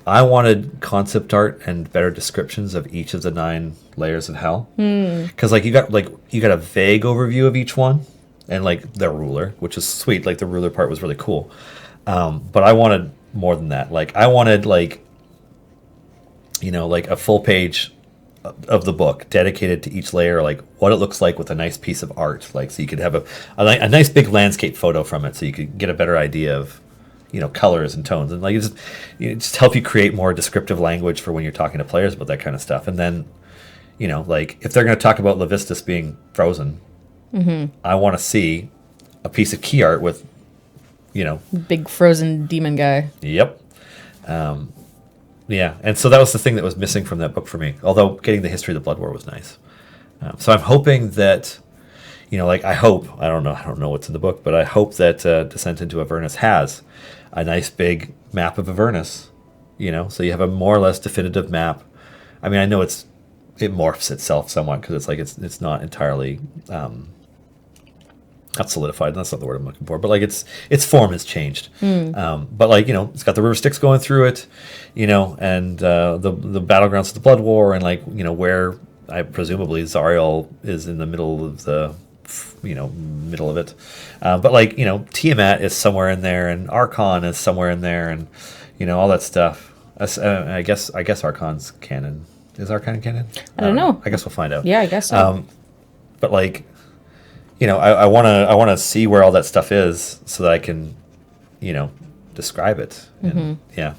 I wanted concept art and better descriptions of each of the 9 layers of hell. Because you got a vague overview of each one, and like the ruler, which is sweet. Like the ruler part was really cool, but I wanted more than that. Like I wanted like a full page of the book dedicated to each layer, like what it looks like with a nice piece of art, like so you could have a nice big landscape photo from it, so you could get a better idea of colors and tones, and like it just help you create more descriptive language for when you're talking to players about that kind of stuff. And then like if they're going to talk about Levistus being frozen, I want to see a piece of key art with big frozen demon guy. Yep. Yeah, and so that was the thing that was missing from that book for me. Although getting the history of the Blood War was nice. So I'm hoping that, I don't know what's in the book, but I hope that Descent into Avernus has a nice big map of Avernus, so you have a more or less definitive map. I mean, I know it morphs itself somewhat, because it's not entirely not solidified. That's not the word I'm looking for, but like its form has changed. But like it's got the river Styx going through it, and the battlegrounds of the Blood War, and like where I presumably Zariel is in the middle of the middle of it. But like Tiamat is somewhere in there, and Archon is somewhere in there, and all that stuff. I guess Archon's canon. Is Archon canon? I don't know. I guess we'll find out. Yeah, I guess so. But like. I want to see where all that stuff is so that I can, describe it. And, yeah.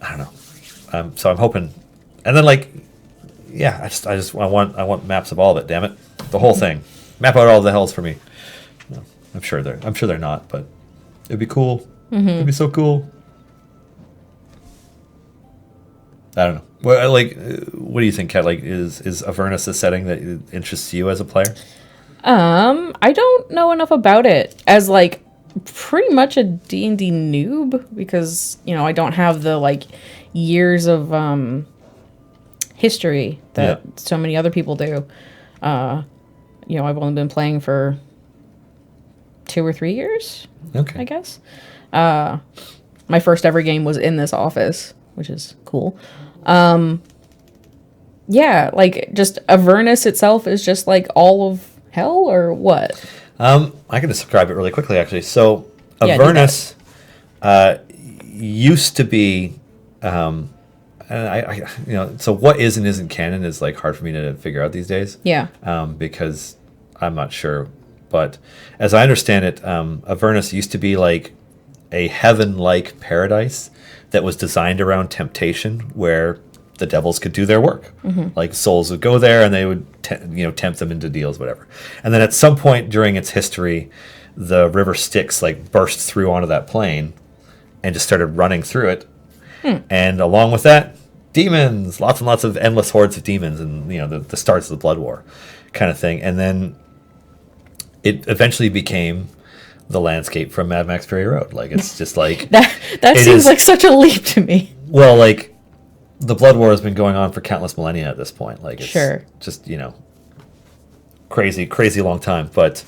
I don't know. So I'm hoping, and then like, yeah, I want maps of all of it. Damn it, the whole thing. Map out all the hells for me. No, I'm sure they're not, but it'd be cool. It'd be so cool. I don't know. Well, like, what do you think, Kat? Like, is Avernus a setting that interests you as a player? I don't know enough about it as like pretty much a D&D noob, because I don't have the like years of history that so many other people do. I've only been playing for 2 or 3 years. Okay, I guess. My first ever game was in this office, which is cool. Yeah, like just Avernus itself is just like all of hell, or what? I can describe it really quickly, actually. So Avernus used to be, and so what is and isn't canon is like hard for me to figure out these days. Yeah. Because I'm not sure, but as I understand it, Avernus used to be like a heaven-like paradise that was designed around temptation, where the devils could do their work. Like souls would go there and they would tempt them into deals, whatever. And then at some point during its history, the river Styx like burst through onto that plane and just started running through it. And along with that, demons, lots and lots of endless hordes of demons, and the starts of the Blood War kind of thing. And then it eventually became the landscape from Mad Max Fury Road. Like it's just like that seems like such a leap to me. Well, like the Blood War has been going on for countless millennia at this point. Like it's just crazy long time. But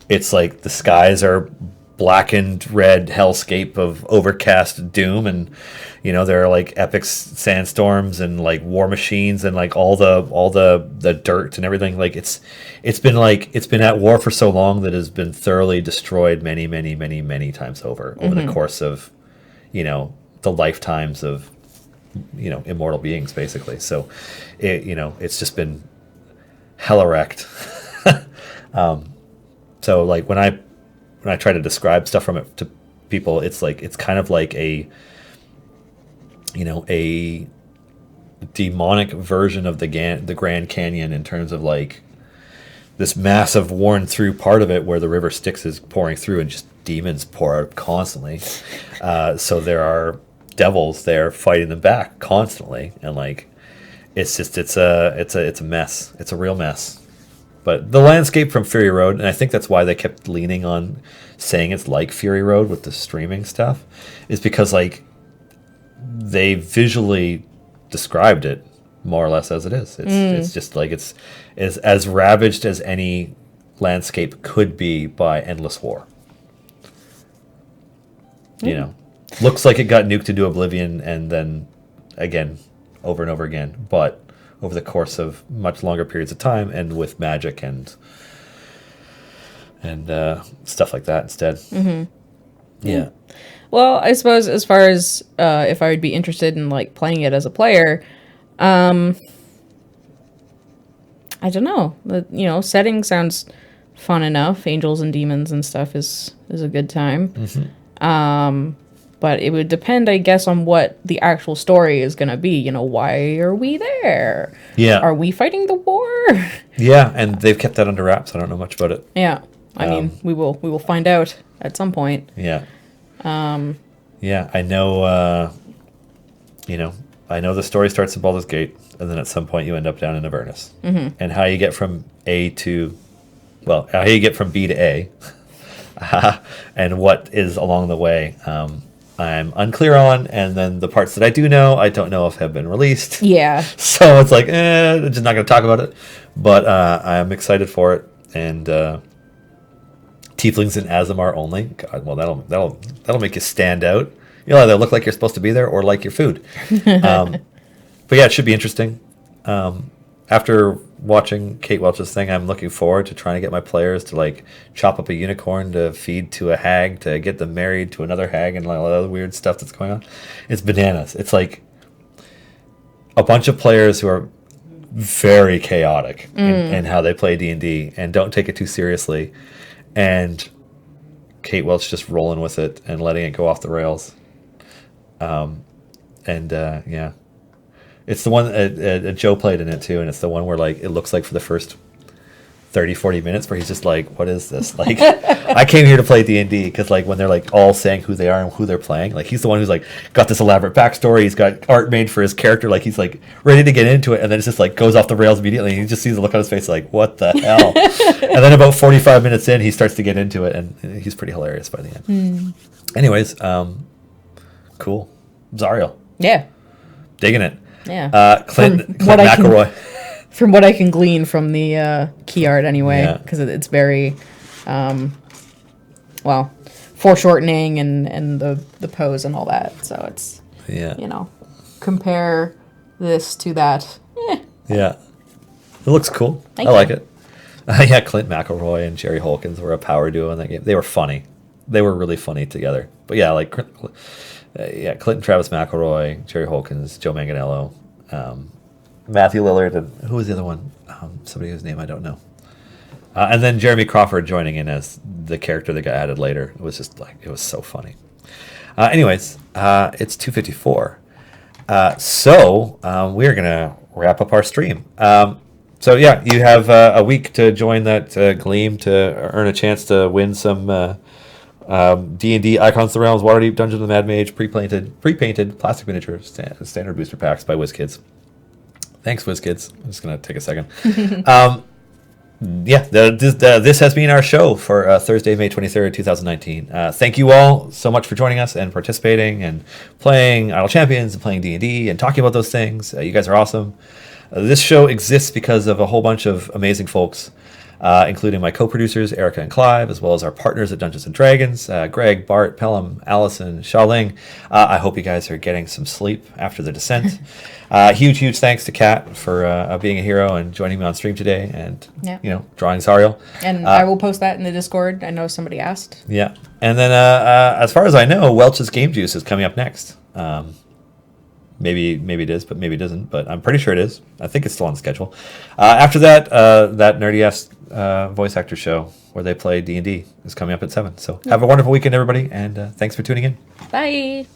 it's like the skies are blackened red hellscape of overcast doom, and there are like epic sandstorms and like war machines and like all the dirt and everything. Like it's been at war for so long that it has been thoroughly destroyed many times over the course of the lifetimes of immortal beings, basically. So it's just been hella wrecked. So like when I try to describe stuff from it to people, it's kind of like a demonic version of the Grand Canyon, in terms of like this massive worn through part of it where the river Styx is pouring through and just demons pour out constantly. So there are devils there fighting them back constantly, and like it's a mess. It's a real mess. But the landscape from Fury Road, and I think that's why they kept leaning on saying it's like Fury Road with the streaming stuff, is because like they visually described it more or less as it is. It's just like it's as ravaged as any landscape could be by endless war. Looks like it got nuked into oblivion and then again over and over again, but over the course of much longer periods of time and with magic and stuff like that instead. Yeah. Well, I suppose as far as if I would be interested in like playing it as a player, I don't know. Setting sounds fun enough. Angels and demons and stuff is a good time. But it would depend, I guess, on what the actual story is going to be. Why are we there? Yeah. Are we fighting the war? Yeah, and they've kept that under wraps. I don't know much about it. Yeah. I mean, we will find out at some point. Yeah. Yeah, I know, I know the story starts in Baldur's Gate, and then at some point you end up down in Avernus. And how you get from how you get from B to A, and what is along the way, I'm unclear on, and then the parts that I do know, I don't know if have been released. Yeah. So it's like, I'm just not going to talk about it. But I'm excited for it, and Tieflings and Azamar only. God, well, that'll make you stand out. You'll either look like you're supposed to be there or like your food. But yeah, it should be interesting. After watching Kate Welch's thing, I'm looking forward to trying to get my players to like chop up a unicorn to feed to a hag to get them married to another hag and like all that other weird stuff that's going on. It's bananas. It's like a bunch of players who are very chaotic in how they play D&D and don't take it too seriously. And Kate Welch just rolling with it and letting it go off the rails. Yeah. It's the one Joe played in it too, and it's the one where like it looks like for the first 30-40 minutes where he's just like, what is this? Like, I came here to play D&D because like when they're like all saying who they are and who they're playing, like he's the one who's like got this elaborate backstory, he's got art made for his character, like he's like ready to get into it, and then it's just like goes off the rails immediately, and you just sees the look on his face like, what the hell? And then about 45 minutes in, he starts to get into it, and he's pretty hilarious by the end. Anyways, cool. Zariel. Yeah. Digging it. Yeah. Clint McElroy. From what I can glean from the key art anyway, because it's very, foreshortening and the pose and all that. So it's, compare this to that. Yeah. It looks cool. I like it. Yeah, Clint McElroy and Jerry Holkins were a power duo in that game. They were funny. They were really funny together. But yeah, like, Clint and Travis McElroy, Jerry Holkins, Joe Manganiello, Matthew Lillard, and who was the other one? Somebody whose name I don't know. And then Jeremy Crawford joining in as the character that got added later. It was just like, it was so funny. Anyways, it's 2:54. So we're going to wrap up our stream. So yeah, you have a week to join that Gleam to earn a chance to win some D&D Icons of the Realms, Waterdeep, Dungeons of the Mad Mage, pre-painted plastic miniature standard booster packs by WizKids. Thanks, WizKids. I'm just going to take a second. This has been our show for Thursday, May 23rd, 2019. Thank you all so much for joining us and participating and playing Idle Champions and playing D&D and talking about those things. You guys are awesome. This show exists because of a whole bunch of amazing folks, including my co-producers, Erica and Clive, as well as our partners at Dungeons & Dragons, Greg, Bart, Pelham, Allison, Xiaoling. I hope you guys are getting some sleep after the descent. Huge thanks to Kat for being a hero and joining me on stream today and, drawing Zariel. And I will post that in the Discord. I know somebody asked. Yeah. And then as far as I know, Welch's Game Juice is coming up next. Maybe it is, but maybe it isn't. But I'm pretty sure it is. I think it's still on the schedule. After that, that nerdy-ass voice actor show where they play D&D is coming up at 7. So have a wonderful weekend, everybody, and thanks for tuning in. Bye.